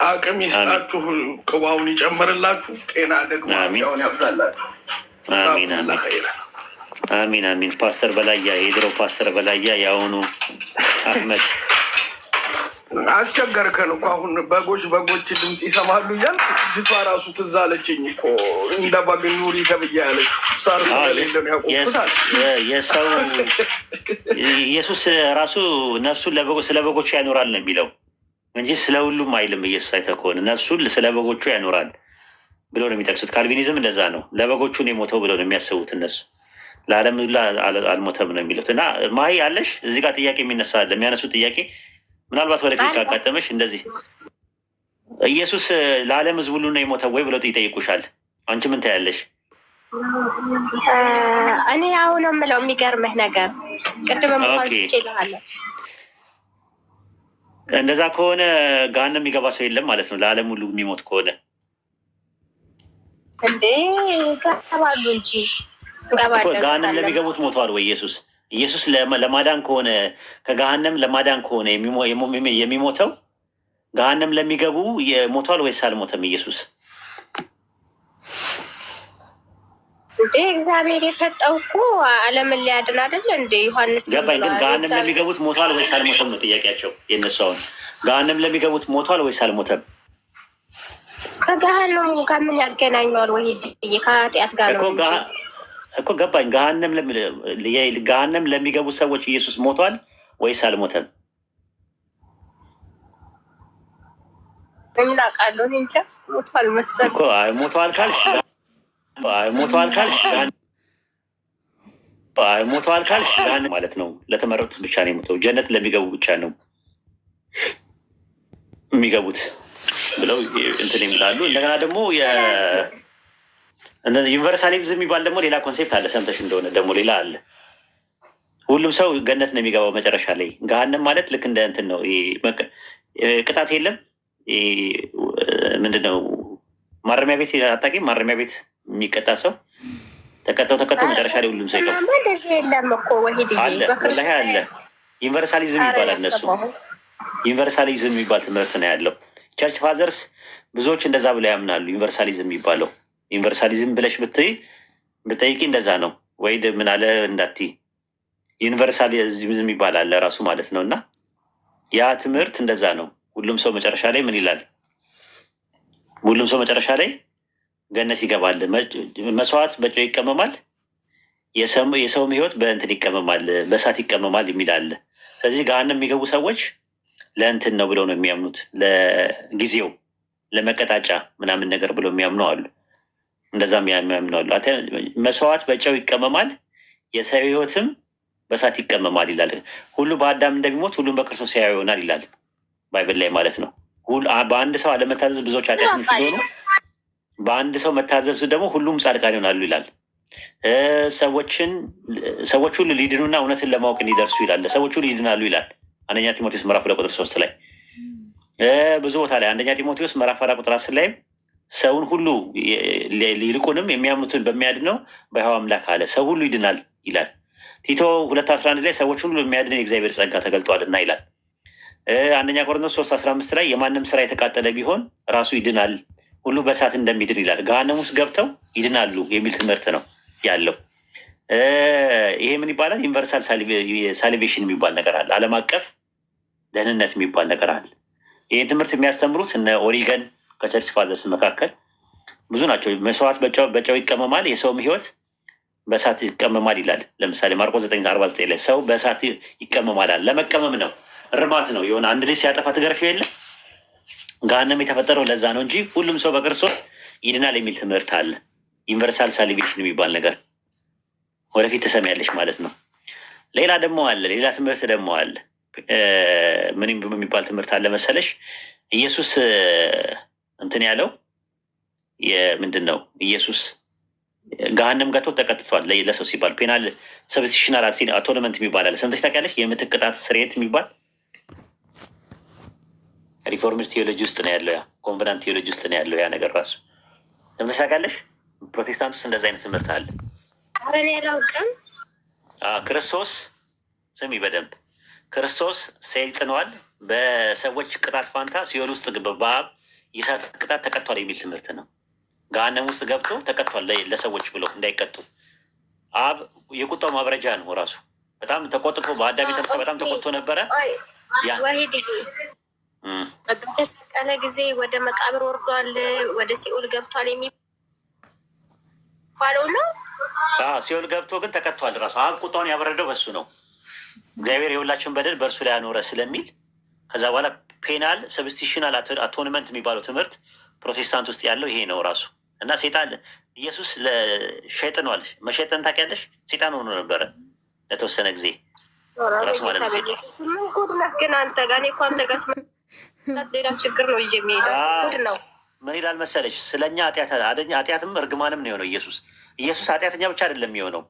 Speaker 5: አቅም ይስጣችሁ፣ ቅባውን ይጨምርላችሁ፣ ጤና ደግሞ ያውን ያብዛላችሁ።
Speaker 1: አሚን አሚን አሚን አሚን። ፓስተር በላያ የድሮ ፓስተር በላያ የአሁኑ አህመድ
Speaker 5: አስቸገርከን እኮ አሁን በጎች ድምፅ ይሰማሉ እያል ልጅቷ ራሱ ትዝ አለችኝ እኮ እንደ በግ ኑሪ ተብዬ ያለች ሳር ስለሌለን ያቆቁታል።
Speaker 1: የሰው ኢየሱስ ራሱ ነፍሱን ስለ በጎቹ ያኖራል ነው የሚለው እንጂ ስለ ሁሉም አይልም። ኢየሱስ አይተህ ከሆነ ነፍሱን ስለ በጎቹ ያኖራል ብሎ ነው የሚጠቅሱት። ካልቪኒዝም እንደዛ ነው። ለበጎቹ ነው የሞተው ብለው ነው የሚያስቡት እነሱ። ለዓለም ሁሉ አልሞተም ነው የሚሉት። እና ማሂ አለሽ እዚህ ጋር ጥያቄ የሚነሳ አለ የሚያነሱት ጥያቄ ምናልባት ወደፊት ካጋጠመሽ እንደዚህ ኢየሱስ ለዓለም ሕዝብ ሁሉ ነው የሞተው ወይ ብለው ይጠይቁሻል። አንቺ ምን ታያለሽ?
Speaker 3: እኔ አሁን የምለው የሚገርምህ ነገር ቅድም ይችላለ
Speaker 1: እንደዛ ከሆነ ገሃነም የሚገባ ሰው የለም ማለት ነው። ለዓለም ሁሉ የሚሞት ከሆነ
Speaker 3: እንዴ ገባሉ እንጂ
Speaker 1: ገሃነም ለሚገቡት ሞተዋል ወይ? ኢየሱስ ለማዳን ከሆነ ከገሃነም ለማዳን ከሆነ የሚሞተው ገሃነም ለሚገቡ ሞቷል ወይስ አልሞተም ኢየሱስ?
Speaker 3: እንዴ እግዚአብሔር የሰጠው እኮ ዓለምን ሊያድን አይደለ እንዴ? ዮሐንስ
Speaker 1: ገባኝ። ግን ገሃነም ለሚገቡት ሞቷል ወይስ አልሞተም ነው ጥያቄያቸው የእነሱ። አሁን ገሃነም ለሚገቡት ሞቷል ወይስ አልሞተም?
Speaker 3: ከገሃነም ጋር ምን ያገናኘዋል? ወይ ከኃጢአት ጋር ነው
Speaker 1: እኮ ገባኝ። ገሃነም ለሚገቡ ሰዎች ኢየሱስ ሞቷል ወይስ አልሞተም?
Speaker 3: እናውቃለሁ እንጃ። ሞቷል መሰለኝ
Speaker 1: እኮ። ሞቷል ካልሽ ገሃነም ማለት ነው ለተመረጡት ብቻ ነው የሞተው። ጀነት ለሚገቡ ብቻ ነው የሚገቡት ብለው እንትን ይምላሉ። እንደገና ደግሞ ዩኒቨርሳሊዝም የሚባል ደግሞ ሌላ ኮንሴፕት አለ። ሰምተሽ እንደሆነ ደግሞ ሌላ አለ። ሁሉም ሰው ገነት ነው የሚገባው መጨረሻ ላይ። ገሃነም ማለት ልክ እንደ እንትን ነው። ቅጣት የለም። ምንድነው ማረሚያ ቤት አጣቂም ማረሚያ ቤት የሚቀጣ ሰው ተቀጠው መጨረሻ ላይ ሁሉም ሰው ይገባል።
Speaker 3: እንደዚህ የለም እኮ ወሂድ
Speaker 1: አለ። ዩኒቨርሳሊዝም ይባላል እነሱ። ዩኒቨርሳሊዝም የሚባል ትምህርት ነው ያለው። ቸርች ፋዘርስ ብዙዎች እንደዛ ብለው ያምናሉ። ዩኒቨርሳሊዝም የሚባለው ዩኒቨርሳሊዝም ብለሽ ብትጠይቂ እንደዛ ነው ወይ ምን አለ እንዳትዪ ዩኒቨርሳሊዝም ይባላል ራሱ ማለት ነው። እና ያ ትምህርት እንደዛ ነው። ሁሉም ሰው መጨረሻ ላይ ምን ይላል? ሁሉም ሰው መጨረሻ ላይ ገነት ይገባል። መስዋዕት በጨው ይቀመማል፣ የሰውም ሕይወት በእንትን ይቀመማል፣ በእሳት ይቀመማል የሚል አለ። ስለዚህ ገሃነም የሚገቡ ሰዎች ለእንትን ነው ብለው ነው የሚያምኑት፣ ለጊዜው ለመቀጣጫ ምናምን ነገር ብለው የሚያምኑ አሉ። እንደዛም የሚያምኑ አሉ። መስዋዕት በጨው ይቀመማል፣ የሰው ሕይወትም በእሳት ይቀመማል ይላል። ሁሉ በአዳም እንደሚሞት ሁሉም በክርስቶስ ሕያው ይሆናል ይላል ባይብል ላይ ማለት ነው። በአንድ ሰው አለመታዘዝ ብዙዎች ኃጢአተኞች ሲሆኑ በአንድ ሰው መታዘዝ ደግሞ ሁሉም ጻድቃን ይሆናሉ ይላል። ሰዎች ሁሉ ሊድኑና እውነትን ለማወቅ እንዲደርሱ ይላል። ሰዎች ሁሉ ይድናሉ ይላል አንደኛ ጢሞቴዎስ ምዕራፍ 2 ቁጥር 3 ላይ። ብዙ ቦታ ላይ አንደኛ ጢሞቴዎስ ምዕራፍ 4 ቁጥር 10 ላይም ሰውን ሁሉ ይልቁንም የሚያምኑትን በሚያድነው በሕያው አምላክ አለ ሰው ሁሉ ይድናል ይላል። ቲቶ 2:11 ላይ ሰዎች ሁሉ የሚያድን የእግዚአብሔር ጸጋ ተገልጧልና ይላል። አንደኛ ቆሮንቶስ 3:15 ላይ የማንም ስራ የተቃጠለ ቢሆን ራሱ ይድናል፣ ሁሉ በእሳት እንደሚድን ይላል። ገሃነም ውስጥ ገብተው ይድናሉ የሚል ትምህርት ነው ያለው። ይሄ ምን ይባላል? ዩኒቨርሳል ሳሊቬሽን የሚባል ነገር አለ። ዓለም አቀፍ ደህንነት የሚባል ነገር አለ። ይህን ትምህርት የሚያስተምሩት እነ ኦሪገን ከቸርች ፋዘርስ መካከል ብዙ ናቸው። መስዋዕት በጨው ይቀመማል፣ የሰውም ሕይወት በእሳት ይቀመማል ይላል። ለምሳሌ ማርቆስ 9:49 ላይ ሰው በእሳት ይቀመማል። ለመቀመም ነው፣ እርማት ነው። የሆነ አንድ ልጅ ሲያጠፋ ትገርፊው የለ። ገሃነም የተፈጠረው ለዛ ነው እንጂ ሁሉም ሰው በክርስቶስ ይድናል የሚል ትምህርት አለ። ዩኒቨርሳል ሳሊቬሽን የሚባል ነገር ወደፊት ትሰሚያለሽ ማለት ነው። ሌላ ደግሞ አለ፣ ሌላ ትምህርት ደግሞ አለ። ምን የሚባል ትምህርት አለ መሰለሽ? ኢየሱስ እንትን ያለው ምንድን ነው? ኢየሱስ ገሃነም ገብቶ ተቀጥቷል ለሰው ሲባል ፔናል ሰብስቲሽናል አቶንመንት የሚባል አለ። ሰምተሽ ታውቂያለሽ? የምትክ ቅጣት ስርየት የሚባል ሪፎርምድ ቴዎሎጂ ውስጥ ነው ያለው። ያ ኮንቨናንት ቴዎሎጂ ውስጥ ነው ያለው ያ ነገር ራሱ። ሰምተሽ ታውቂያለሽ? ፕሮቴስታንት ውስጥ እንደዚ አይነት ትምህርት አለ። ክርስቶስ ስሚ በደንብ ክርስቶስ ሰይጥኗል፣ በሰዎች ቅጣት ፋንታ ሲኦል ውስጥ በአብ የእሳት ቅጣት ተቀጥቷል የሚል ትምህርት ነው። ገሃነም ውስጥ ገብቶ ተቀጥቷል ለሰዎች ብለው እንዳይቀጡ። አብ የቁጣው ማብረጃ ነው ራሱ። በጣም ተቆጥቶ በአዳም የተነሳ በጣም ተቆጥቶ ነበረ።
Speaker 3: በተሰቀለ ጊዜ ወደ መቃብር ወርዷል፣ ወደ ሲኦል ገብቷል የሚባለው ነው።
Speaker 1: ሲኦል ገብቶ ግን ተቀጥቷል። ራሱ አብ ቁጣውን ያበረደው በሱ ነው። እግዚአብሔር የሁላችን በደል በእርሱ ላይ ያኖረ ስለሚል ከዛ በኋላ ፔናል ሰብስቲሽናል አቶንመንት የሚባለው ትምህርት ፕሮቴስታንት ውስጥ ያለው ይሄ ነው ራሱ። እና ሴጣን ኢየሱስ ለሸይጥኗል መሸጠን ታውቂያለሽ? ሴጣን ሆኖ ነበረ ለተወሰነ ጊዜ ራሱ ማለት ነው።
Speaker 3: ግን አንተ ጋር እኔ እኮ አንተ ጋር ሌላ ችግር ነው ይዤ የሚሄደው ጉድ ነው።
Speaker 1: ምን ይላል መሰለሽ? ስለኛ ኃጢአትም እርግማንም ነው የሆነው ኢየሱስ ኃጢአተኛ ብቻ አይደለም የሆነው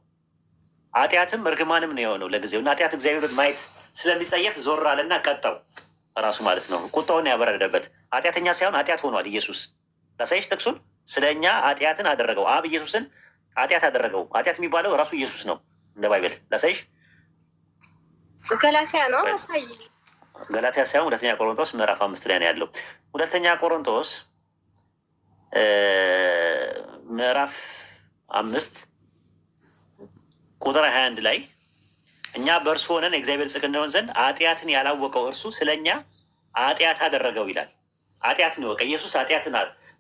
Speaker 1: ኃጢአትም እርግማንም ነው የሆነው ለጊዜው። እና ኃጢአት እግዚአብሔር ማየት ስለሚጸየፍ ዞር አለና ቀጣው ራሱ ማለት ነው። ቁጣውን ያበረደበት ኃጢአተኛ ሳይሆን ኃጢአት ሆኗል ኢየሱስ። ላሳይሽ ጥቅሱን። ስለኛ ኃጢአትን አደረገው አብ ኢየሱስን ኃጢአት አደረገው። ኃጢአት የሚባለው ራሱ ኢየሱስ ነው እንደ ባይብል። ላሳይሽ።
Speaker 3: ገላትያ ነው ሳይ
Speaker 1: ገላትያ ሳይሆን ሁለተኛ ቆሮንቶስ ምዕራፍ 5 ላይ ነው ያለው። ሁለተኛ ቆሮንቶስ ምዕራፍ 5 ቁጥር 21 ላይ እኛ በእርሱ ሆነን እግዚአብሔር ጽድቅ እንሆን ዘንድ ኃጢአትን ያላወቀው እርሱ ስለኛ ኃጢአት አደረገው ይላል። ኃጢአትን ይወቀ ኢየሱስ ኃጢአትን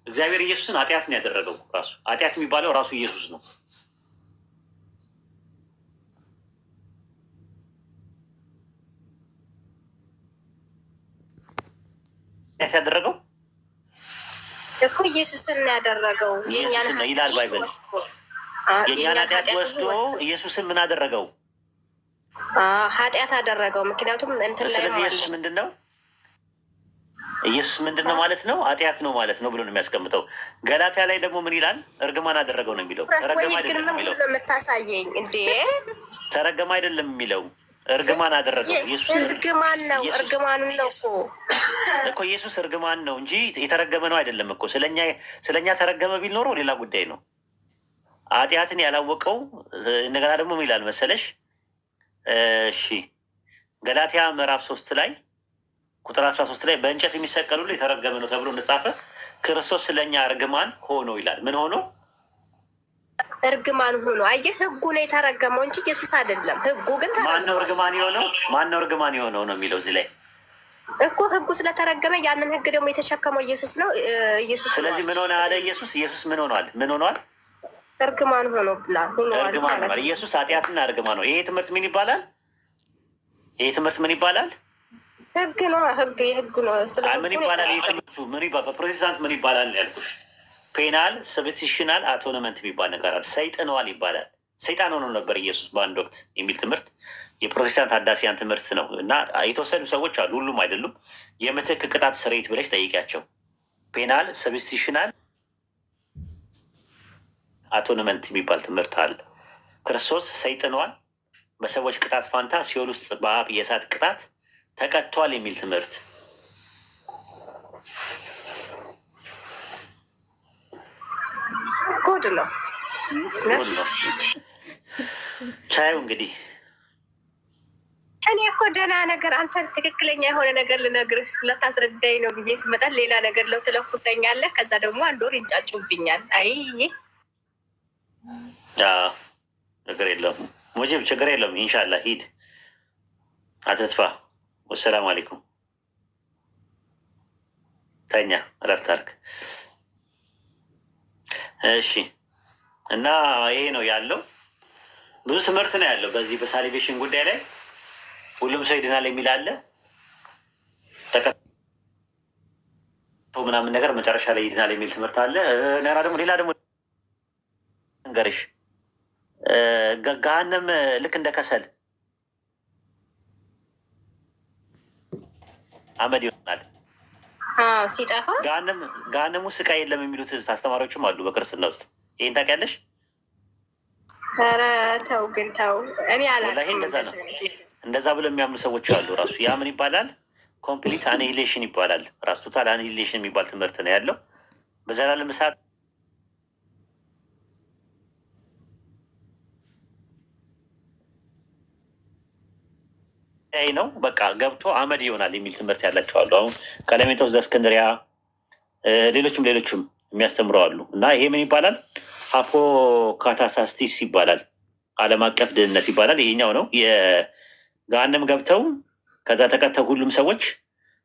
Speaker 1: እግዚአብሔር ኢየሱስን ኃጢአትን ያደረገው ራሱ ኃጢአት የሚባለው ራሱ ኢየሱስ ነው። ኃጢአት ያደረገው
Speaker 3: እኮ ኢየሱስን ያደረገው
Speaker 1: ኢየሱስን ነው ይላል ባይብል። የእኛን ኃጢአት ወስዶ ኢየሱስን ምን አደረገው?
Speaker 3: ኃጢአት አደረገው። ምክንያቱም እንትን ላይ
Speaker 1: ስለዚህ ኢየሱስ ምንድን ነው? ኢየሱስ ምንድን ነው ማለት ነው? ኃጢአት ነው ማለት ነው ብሎ ነው የሚያስቀምጠው። ገላትያ ላይ ደግሞ ምን ይላል? እርግማን አደረገው ነው የሚለው። ተረገማ አይደለም የሚለው።
Speaker 3: የምታሳየኝ እንዴ?
Speaker 1: ተረገማ አይደለም የሚለው፣ እርግማን አደረገው። ኢየሱስ
Speaker 3: እርግማን ነው። እርግማን ነው
Speaker 1: እኮ ኢየሱስ እርግማን ነው እንጂ የተረገመ ነው አይደለም እኮ። ስለኛ ተረገመ ቢል ኖሮ ሌላ ጉዳይ ነው። ኃጢአትን ያላወቀው እንደገና ደግሞ ምን ይላል መሰለሽ? እሺ ገላትያ ምዕራፍ 3 ላይ ቁጥር 13 ላይ በእንጨት የሚሰቀሉ የተረገመ ነው ተብሎ እንደጻፈ ክርስቶስ ስለኛ እርግማን ሆኖ ይላል። ምን ሆኖ?
Speaker 3: እርግማን ሆኖ። አየህ፣ ህጉ ነው የተረገመው እንጂ ኢየሱስ አይደለም። ህጉ ግን
Speaker 1: ማነው እርግማን የሆነው? ማነው እርግማን የሆነው ነው የሚለው እዚህ ላይ
Speaker 3: እኮ። ህጉ ስለተረገመ ያንን ህግ ደግሞ የተሸከመው ኢየሱስ ነው። ኢየሱስ
Speaker 1: ስለዚህ ምን ሆነ አለ ኢየሱስ። ኢየሱስ ምን ሆኗል? ምን ሆኗል?
Speaker 3: እርግማን ሆኖ ብላል።
Speaker 1: እርግማን ነው ኢየሱስ። ኃጢአትና እርግማን ነው። ይሄ ትምህርት ምን ይባላል? ይሄ ትምህርት ምን ይባላል?
Speaker 3: ህግ ነው። ህግ የህግ ነው።
Speaker 1: ምን ይባላል? ይሄ ትምህርቱ ምን ይባላል? በፕሮቴስታንት ምን ይባላል ያልኩሽ? ፔናል ሰብስቲሽናል አቶንመንት የሚባል ነገር አለ። ሰይጥነዋል ይባላል። ሰይጣን ሆኖ ነበር ኢየሱስ በአንድ ወቅት የሚል ትምህርት የፕሮቴስታንት አዳሲያን ትምህርት ነው። እና የተወሰኑ ሰዎች አሉ፣ ሁሉም አይደሉም። የምትክ ቅጣት ስርየት ብለሽ ጠይቂያቸው። ፔናል ሰብስቲሽናል አቶንመንት የሚባል ትምህርት አለ። ክርስቶስ ሰይጥነዋል፣ በሰዎች ቅጣት ፋንታ ሲኦል ውስጥ በአብ የእሳት ቅጣት ተቀጥቷል የሚል ትምህርት
Speaker 3: ጉድ ነው።
Speaker 1: ቻዩ እንግዲህ
Speaker 3: እኔ እኮ ደህና ነገር አንተ ትክክለኛ የሆነ ነገር ልነግርህ ለታስረዳኝ ነው ብዬ ስመጣ ሌላ ነገር ለው ትለኩሰኛለህ። ከዛ ደግሞ አንድ ወር ይንጫጩብኛል። አይ
Speaker 1: ችግር የለውም ሙጂብ፣ ችግር የለውም። ኢንሻላህ ሂድ፣ አትጥፋ። ወሰላሙ አለይኩም። ተኛ፣ እረፍት አድርግ። እሺ። እና ይሄ ነው ያለው። ብዙ ትምህርት ነው ያለው በዚህ በሳሊቬሽን ጉዳይ ላይ። ሁሉም ሰው ይድናል የሚል አለ፣ ተቀጥቶ ምናምን ነገር መጨረሻ ላይ ይድናል የሚል ትምህርት አለ። ሌላ ደግሞ ንገርሽ፣ ገሃነም ልክ እንደ ከሰል አመድ ይሆናል
Speaker 3: ሲጠፋ።
Speaker 1: ገሃነሙ ስቃይ የለም የሚሉት አስተማሪዎችም አሉ በክርስትና ውስጥ። ይህን ታውቂያለሽ?
Speaker 3: ኧረ ተው ግን ተው፣ እኔ አላውቅም።
Speaker 1: እንደዛ ብሎ የሚያምኑ ሰዎች አሉ። ራሱ ያ ምን ይባላል? ኮምፕሊት አኒሂሌሽን ይባላል። ራሱ ቶታል አኒሂሌሽን የሚባል ትምህርት ነው ያለው። በዘላለም እሳት ነው በቃ ገብቶ አመድ ይሆናል የሚል ትምህርት ያላቸው አሉ። አሁን ቀለሜንጦስ ዘእስክንድርያ፣ ሌሎችም የሚያስተምሩ አሉ። እና ይሄ ምን ይባላል? አፖካታሳስቲስ ይባላል። ዓለም አቀፍ ድህነት ይባላል። ይሄኛው ነው የገሃነም ገብተው ከዛ ተቀተው ሁሉም ሰዎች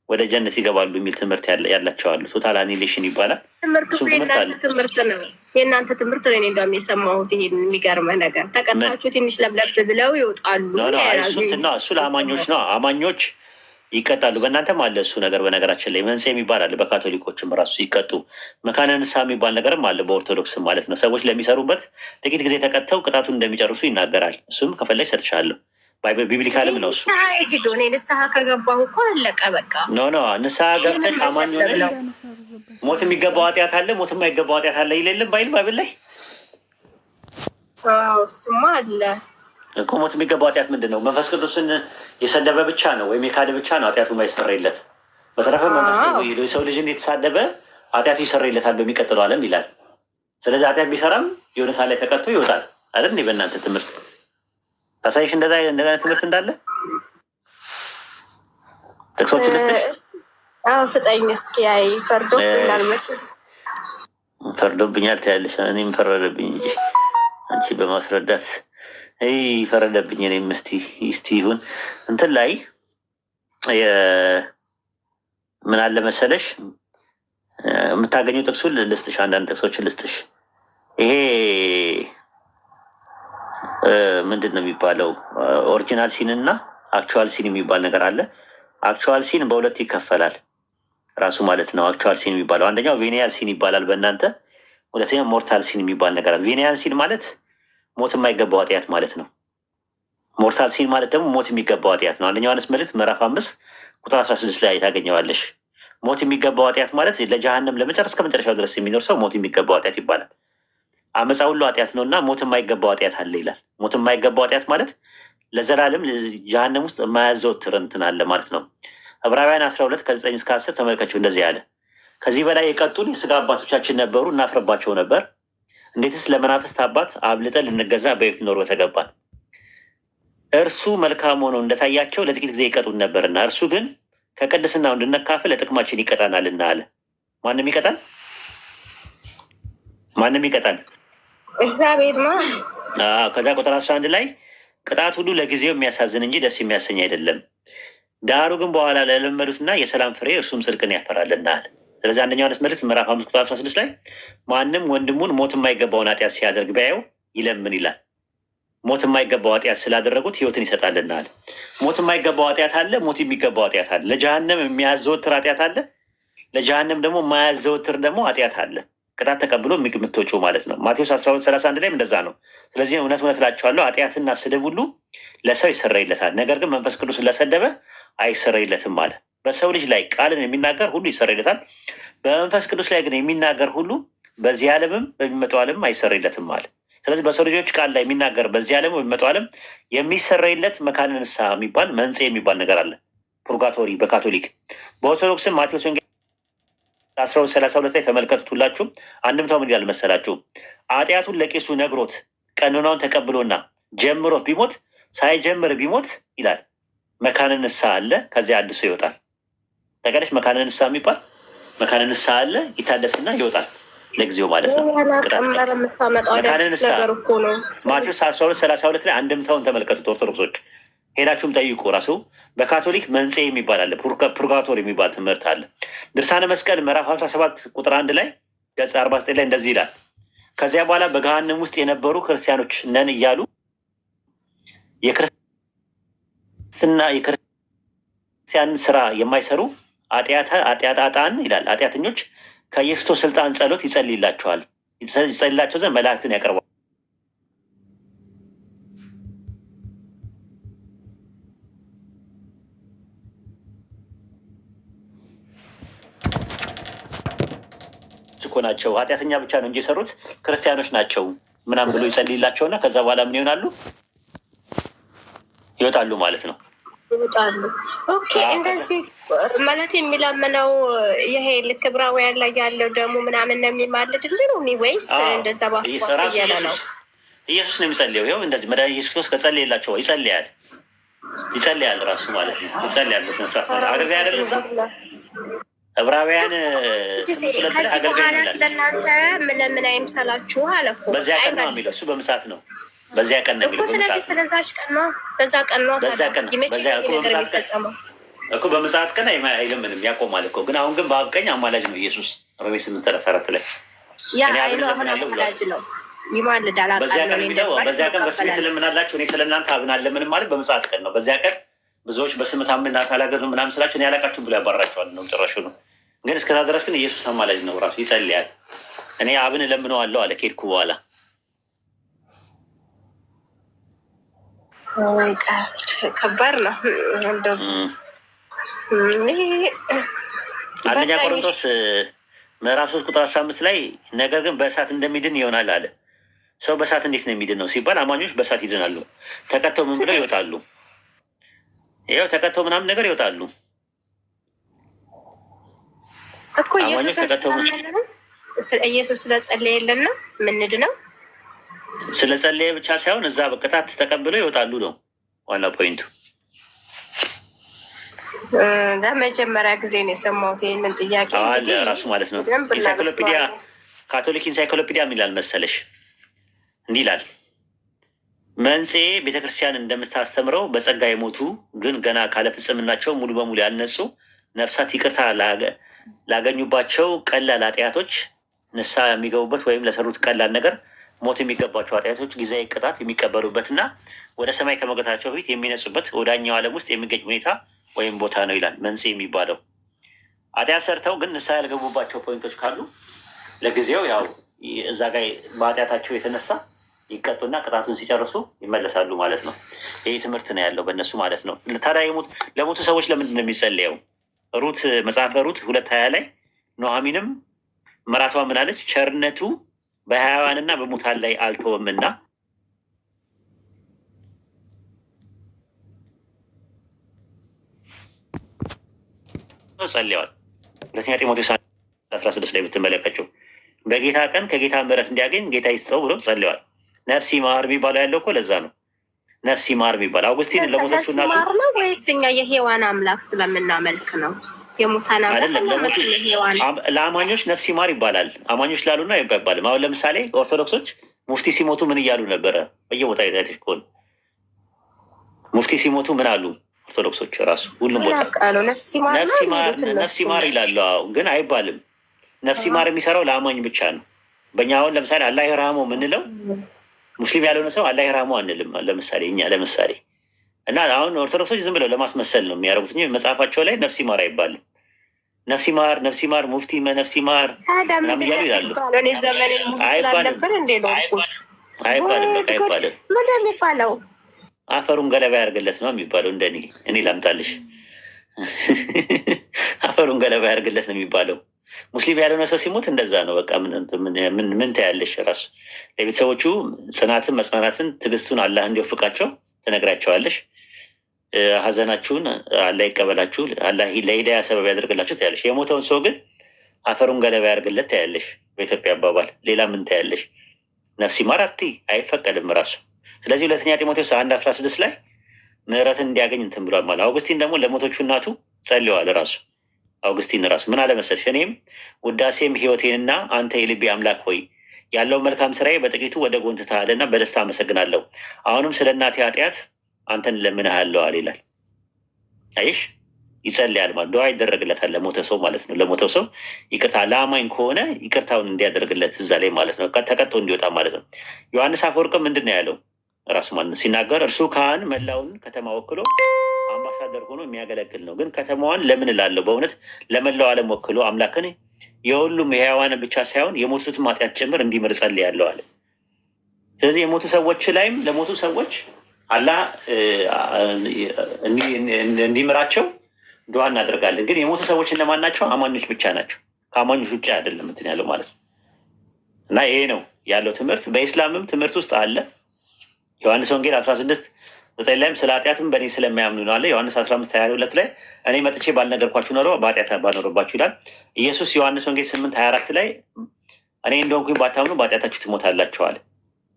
Speaker 1: ወደ ጀነት ይገባሉ የሚል ትምህርት ያላቸው አሉ። ቶታል አኒሌሽን ይባላል።
Speaker 3: ትምህርት ነው የእናንተ ትምህርት ነው። እኔ እንደውም የሰማሁት ይሄን የሚገርመህ ነገር ተቀጣችሁ ትንሽ ለብለብ ብለው ይወጣሉ።
Speaker 1: እሱ ለአማኞች ነው። አማኞች ይቀጣሉ። በእናንተም አለ እሱ ነገር። በነገራችን ላይ መንስኤ የሚባል አለ። በካቶሊኮችም ራሱ ሲቀጡ መካነ ንስሐ የሚባል ነገርም አለ፣ በኦርቶዶክስም ማለት ነው። ሰዎች ለሚሰሩበት ጥቂት ጊዜ ተቀጥተው ቅጣቱን እንደሚጨርሱ ይናገራል። እሱም ከፈለግ ሰጥቻለሁ። ቢብሊካልም ነው እሱ።
Speaker 3: እኔ ንስሐ ከገባሁ እኮ አለቀ በቃ።
Speaker 1: ኖ ንስሐ ገብተሽ አማኝ ሆነሽ ሞት የሚገባው ኃጢአት አለ፣ ሞት የማይገባው ኃጢአት አለ ይሌለም ባይል ባይብል ላይ
Speaker 3: እሱማ አለ
Speaker 1: እኮ። ሞት የሚገባው ኃጢአት ምንድን ነው? መንፈስ ቅዱስን የሰደበ ብቻ ነው ወይም የካደ ብቻ ነው ኃጢአቱ የማይሰረይለት። በተረፈ መንፈስ ቅዱስ የሰው ልጅን የተሳደበ ኃጢአቱ ይሰረይለታል በሚቀጥለው ዓለም ይላል። ስለዚህ ኃጢአት ቢሰራም የሆነ ሰዓት ላይ ተቀጥቶ ይወጣል አይደል? እንዴ በእናንተ ትምህርት ታሳይሽ እንደዛ ትምህርት እንዳለ ጥቅሶችን ልስጥሽ።
Speaker 3: ስጠኝ እስኪ። አይ ፈርዶብኛል፣ መቼም
Speaker 1: ፈርዶብኛል ትያለሽ። እኔም ፈረደብኝ እንጂ አንቺ በማስረዳት ፈረደብኝ። እኔም እስቲ ይሁን እንትን ላይ ምን አለ መሰለሽ የምታገኘው ጥቅሱን ልስጥሽ፣ አንዳንድ ጥቅሶችን ልስጥሽ። ይሄ ምንድን ነው የሚባለው? ኦሪጂናል ሲን እና አክቹዋል ሲን የሚባል ነገር አለ። አክቹዋል ሲን በሁለት ይከፈላል ራሱ ማለት ነው። አክቹዋል ሲን የሚባለው አንደኛው ቬኒያል ሲን ይባላል በእናንተ፣ ሁለተኛው ሞርታል ሲን የሚባል ነገር አለ። ቬኒያል ሲን ማለት ሞት የማይገባው ኃጢአት ማለት ነው። ሞርታል ሲን ማለት ደግሞ ሞት የሚገባው ኃጢአት ነው። አንደኛው ዮሐንስ መልእክት ምዕራፍ 5:16 ላይ ታገኘዋለሽ። ሞት የሚገባው ኃጢአት ማለት ለጀሃነም ለመጨረስ ከመጨረሻው ድረስ የሚኖር ሰው ሞት የሚገባው ኃጢአት ይባላል። አመፃ ሁሉ ኃጢአት ነው እና ሞት የማይገባው ኃጢአት አለ ይላል። ሞት የማይገባው ኃጢአት ማለት ለዘላለም ጀሃነም ውስጥ የማያዘወትር እንትን አለ ማለት ነው። ዕብራውያን 12:9-10 ተመልከችው። እንደዚህ ያለ ከዚህ በላይ የቀጡን የስጋ አባቶቻችን ነበሩ፣ እናፍርባቸው ነበር። እንዴትስ ለመናፍስት አባት አብልጠን ልንገዛ በሕይወት ኖር በተገባን። እርሱ መልካም ሆኖ እንደታያቸው ለጥቂት ጊዜ ይቀጡን ነበርና እርሱ ግን ከቅድስናው እንድንካፈል ለጥቅማችን ይቀጣናልና አለ። ማንም ይቀጣል? ማንም ይቀጣል?
Speaker 3: እግዚአብሔር ነው።
Speaker 1: ከዛ ቁጥር 11 ላይ ቅጣት ሁሉ ለጊዜው የሚያሳዝን እንጂ ደስ የሚያሰኝ አይደለም፣ ዳሩ ግን በኋላ ለለመዱትና የሰላም ፍሬ እርሱም ጽድቅን ያፈራልና አለ። ስለዚህ አንደኛው ዮሐንስ መልእክት ምዕራፍ 5:16 ላይ ማንም ወንድሙን ሞት የማይገባውን ኃጢአት ሲያደርግ ቢያየው ይለምን ይላል። ሞት የማይገባው ኃጢአት ስላደረጉት ሕይወትን ይሰጣልና አለ። ሞት የማይገባው ኃጢአት አለ፣ ሞት የሚገባው ኃጢአት አለ። ለጀሃነም የሚያዘወትር ኃጢአት አለ፣ ለጀሃነም ደግሞ የማያዘወትር ደግሞ ኃጢአት አለ። ቅጣት ተቀብሎ የምትወጪው ማለት ነው። ማቴዎስ 12:31 ላይም እንደዛ ነው። ስለዚህ እውነት እውነት እላችኋለሁ ኃጢአትና ስድብ ሁሉ ለሰው ይሰረይለታል፣ ነገር ግን መንፈስ ቅዱስን ለሰደበ አይሰረይለትም አለ። በሰው ልጅ ላይ ቃልን የሚናገር ሁሉ ይሰረይለታል፣ በመንፈስ ቅዱስ ላይ ግን የሚናገር ሁሉ በዚህ ዓለምም በሚመጣው ዓለም አይሰረይለትም አለ። ስለዚህ በሰው ልጆች ቃል ላይ የሚናገር በዚህ ዓለም በሚመጣው ዓለም የሚሰረይለት መካነ ንስሐ የሚባል መንጽኤ የሚባል ነገር አለ። ፑርጋቶሪ በካቶሊክ በኦርቶዶክስም ማቴዎስ 12:32 ላይ ተመልከቱት። ሁላችሁም አንድምታው ምን ይላል መሰላችሁ? ኃጢአቱን ለቄሱ ነግሮት ቀኖናውን ተቀብሎና ጀምሮት ቢሞት ሳይጀምር ቢሞት ይላል መካነ ንስሐ አለ፣ ከዚያ አድሶ ይወጣል። ተቀደሽ መካነ ንስሐ የሚባል መካነ ንስሐ አለ፣ ይታደስና ይወጣል ለጊዜው ማለት ነው። መካነ ንስሐ ማቴዎስ 12:32 ላይ አንድምታውን ተመልከቱት ኦርቶዶክሶች። ሄዳችሁም ጠይቁ። ራሱ በካቶሊክ መንጽኤ የሚባል አለ፣ ፑርጋቶሪ የሚባል ትምህርት አለ። ድርሳነ መስቀል ምዕራፍ 17:1 ላይ ገጽ 49 ላይ እንደዚህ ይላል። ከዚያ በኋላ በገሃነም ውስጥ የነበሩ ክርስቲያኖች ነን እያሉ የክርስቲያን ስራ የማይሰሩ ኃጢአታን ይላል ኃጢአተኞች ከኢየሱስ ስልጣን ጸሎት ይጸልይላቸዋል፣ ይጸልይላቸው ዘንድ መላእክትን ያቀርባል። ናቸው ኃጢአተኛ ብቻ ነው እንጂ የሰሩት ክርስቲያኖች ናቸው ምናምን ብሎ ይጸልይላቸውና ከዛ በኋላ ምን ይሆናሉ? ይወጣሉ ማለት ነው።
Speaker 3: ይወጣሉ። ኦኬ። እንደዚህ ማለት የሚለምነው ይሄ ልክ ዕብራውያን ላይ ያለው ደግሞ ምናምን ነው የሚማልድልን ወይስ እንደዛ እያለ ነው?
Speaker 1: ኢየሱስ ነው የሚጸልየው። ይኸው እንደዚህ መድኃኒት ኢየሱስ ክርስቶስ ከጸለየላቸው ይጸልያል ራሱ ማለት ነው። ይጸልያል በስነስርዓት አገልጋይ አይደለም። ዕብራውያን
Speaker 3: ከዚህ በኋላ ስለእናንተ ምለምን አይምሰላችሁ አለ እኮ።
Speaker 1: በዚያ ቀን ነው የሚለው እሱ በምሳት ነው። በዚያ ቀን ነው የሚለው።
Speaker 3: ስለዚህ ስለዛች ቀን ነው፣ በዛ ቀን ነው።
Speaker 1: እኮ በምጽአት ቀን አይለምንም ያቆማል እኮ። ግን አሁን ግን በአብ ቀኝ አማላጅ ነው ኢየሱስ ሮሜ 8:34 ላይ
Speaker 3: ያ አይሎ አሁን አማላጅ ነው ይማልዳል።
Speaker 1: በዚያ ቀን በስሜ ትለምናላችሁ እኔ ስለ እናንተ አብን አልለምንም ማለት በምጽአት ቀን ነው። በዚያ ቀን ብዙዎች በስም ታምናት አላገር ምናምን ስላቸው እኔ ያላቃችሁ ብሎ ያባራቸዋል ነው ጭራሹ ነው። ግን እስከዛ ድረስ ግን ኢየሱስ አማላጅ ነው፣ ራሱ ይጸልያል። እኔ አብን እለምነዋለሁ አለ ከሄድኩ በኋላ።
Speaker 3: ከባድ ነው።
Speaker 1: አንደኛ ቆሮንቶስ ምዕራፍ 3:15 ላይ ነገር ግን በእሳት እንደሚድን ይሆናል አለ። ሰው በእሳት እንዴት ነው የሚድን ነው ሲባል አማኞች በእሳት ይድናሉ። ተቀተው ምን ብለው ይወጣሉ? ይኸው ተቀተው ምናምን ነገር ይወጣሉ
Speaker 3: እኮ። ኢየሱስ ስለጸለየልን ነው ምንድነው?
Speaker 1: ስለጸለየ ብቻ ሳይሆን እዛ በቅጣት ተቀብለው ይወጣሉ ነው ዋና ፖይንቱ።
Speaker 3: ለመጀመሪያ ጊዜ ነው የሰማሁት ይህንን ጥያቄ።
Speaker 1: ራሱ ማለት ነው ኢንሳይክሎፒዲያ ካቶሊክ ኢንሳይክሎፒዲያ የሚላል መሰለሽ እንዲህ ይላል። መንጽኤ ቤተክርስቲያን እንደምታስተምረው በጸጋ የሞቱ ግን ገና ካለ ፍጽምናቸው ሙሉ በሙሉ ያልነጹ ነፍሳት ይቅርታ ላገኙባቸው ቀላል ኃጢአቶች ንስሐ የሚገቡበት ወይም ለሰሩት ቀላል ነገር ሞት የሚገባቸው ኃጢአቶች ጊዜያዊ ቅጣት የሚቀበሉበትና ወደ ሰማይ ከመግባታቸው በፊት የሚነጹበት ወዳኛው ዓለም ውስጥ የሚገኝ ሁኔታ ወይም ቦታ ነው ይላል። መንጽኤ የሚባለው ኃጢአት ሰርተው ግን ንስሐ ያልገቡባቸው ፖይንቶች ካሉ ለጊዜው ያው እዛ ጋር በኃጢአታቸው የተነሳ ይቀጡና ቅጣቱን ሲጨርሱ ይመለሳሉ ማለት ነው። ይህ ትምህርት ነው ያለው በእነሱ ማለት ነው። ታዲያ ለሞቱ ሰዎች ለምንድን ነው የሚጸለየው? ሩት መጽሐፈ ሩት 2:20 ላይ ኑኃሚንም ምራቷ ምን አለች? ቸርነቱ በሕያዋንና በሙታን ላይ አልተወምና ጸልየዋል። ሁለተኛ ጢሞቴዎስ 16 ላይ ብትመለከችው በጌታ ቀን ከጌታ ምሕረት እንዲያገኝ ጌታ ይስጠው ብሎ ጸልየዋል። ነፍስ ይማር የሚባለው ያለው እኮ ለዛ ነው። ነፍስ ይማር የሚባለው አውግስቲን ለሞቶቹ እናቱ
Speaker 3: ነው ወይስ እኛ የሔዋን አምላክ ስለምናመልክ ነው? የሙታን
Speaker 1: አይደለም፣ ለአማኞች ነፍስ ይማር ይባላል። አማኞች ላሉና አይባልም። አሁን ለምሳሌ ኦርቶዶክሶች ሙፍቲ ሲሞቱ ምን እያሉ ነበረ? በየቦታ የታይተሽ ከሆነ ሙፍቲ ሲሞቱ ምን አሉ? ኦርቶዶክሶች ራሱ ሁሉም ቦታ ነፍስ ይማር ይላሉ። ግን አይባልም። ነፍስ ይማር የሚሰራው ለአማኝ ብቻ ነው። በእኛ አሁን ለምሳሌ አላህ ይርሐመው የምንለው ሙስሊም ያልሆነ ሰው አላህ ይርሐመው አንልም። ለምሳሌ እኛ ለምሳሌ እና አሁን ኦርቶዶክሶች ዝም ብለው ለማስመሰል ነው የሚያደርጉት እንጂ መጽሐፋቸው ላይ ነፍስ ይማር አይባልም። ነፍስ ይማር ሙፍቲ ነፍስ ይማር ምናምን እያሉ ይላሉ። አይባልም።
Speaker 3: ምንድን የሚባለው?
Speaker 1: አፈሩን ገለባ ያርግለት ነው የሚባለው። እንደኔ እኔ ላምጣልሽ። አፈሩን ገለባ ያርግለት ነው የሚባለው። ሙስሊም ያልሆነ ሰው ሲሞት እንደዛ ነው። በቃ ምን ታያለሽ? ራሱ ለቤተሰቦቹ ጽናትን፣ መጽናናትን፣ ትዕግስቱን አላህ እንዲወፍቃቸው ትነግራቸዋለሽ። ሀዘናችሁን አላህ ይቀበላችሁ፣ አላህ ለሂዳያ ሰበብ ያደርግላችሁ ታያለሽ። የሞተውን ሰው ግን አፈሩን ገለባ ያርግለት ታያለሽ። በኢትዮጵያ አባባል ሌላ ምን ታያለሽ? ነፍስ ይማር አትይ፣ አይፈቀድም ራሱ። ስለዚህ ሁለተኛ ጢሞቴዎስ 1:16 ላይ ምሕረትን እንዲያገኝ እንትን ብሏል ማለት። አውግስቲን ደግሞ ለሞቶቹ እናቱ ጸልየዋል ራሱ። አውግስቲን ራሱ ምን አለመሰልሽ? እኔም ውዳሴም ሕይወቴንና አንተ የልቤ አምላክ ሆይ ያለው መልካም ስራዬ በጥቂቱ ወደ ጎን ትተሃልና በደስታ አመሰግናለሁ። አሁንም ስለ እናቴ ኃጢአት አንተን ለምንሃለዋል ይላል። አይሽ ይጸልያል ማለት ዱዓ ይደረግለታል ለሞተ ሰው ማለት ነው። ለሞተው ሰው ይቅርታ ለአማኝ ከሆነ ይቅርታውን እንዲያደርግለት እዛ ላይ ማለት ነው። ተቀጥቶ እንዲወጣ ማለት ነው። ዮሐንስ አፈወርቅም ምንድን ነው ያለው ራሱ ማለት ነው ሲናገር፣ እርሱ ካህን መላውን ከተማ ወክሎ አምባሳደር ሆኖ የሚያገለግል ነው። ግን ከተማዋን ለምን እላለሁ በእውነት ለመላው ዓለም ወክሎ አምላክን የሁሉም የሕያዋንን ብቻ ሳይሆን የሞቱትም ኃጢአት ጭምር እንዲምር ጸልያለሁ አለ። ስለዚህ የሞቱ ሰዎች ላይም ለሞቱ ሰዎች አላህ እንዲምራቸው ዱዓ እናደርጋለን። ግን የሞቱ ሰዎች እነማን ናቸው? አማኞች ብቻ ናቸው። ከአማኞች ውጭ አይደለም እንትን ያለው ማለት ነው። እና ይሄ ነው ያለው ትምህርት። በኢስላምም ትምህርት ውስጥ አለ። ዮሐንስ ወንጌል 16:9 ላይም ስለ ኃጢአትም በእኔ ስለሚያምኑ ነው አለ። ዮሐንስ 15:22 ላይ እኔ መጥቼ ባልነገርኳችሁ ኖሮ በኃጢአት ባኖረባችሁ ይላል። ኢየሱስ ዮሐንስ ወንጌል 8:24 ላይ እኔ እንደሆንኩኝ ባታምኑ በኃጢአታችሁ ትሞታላችኋል።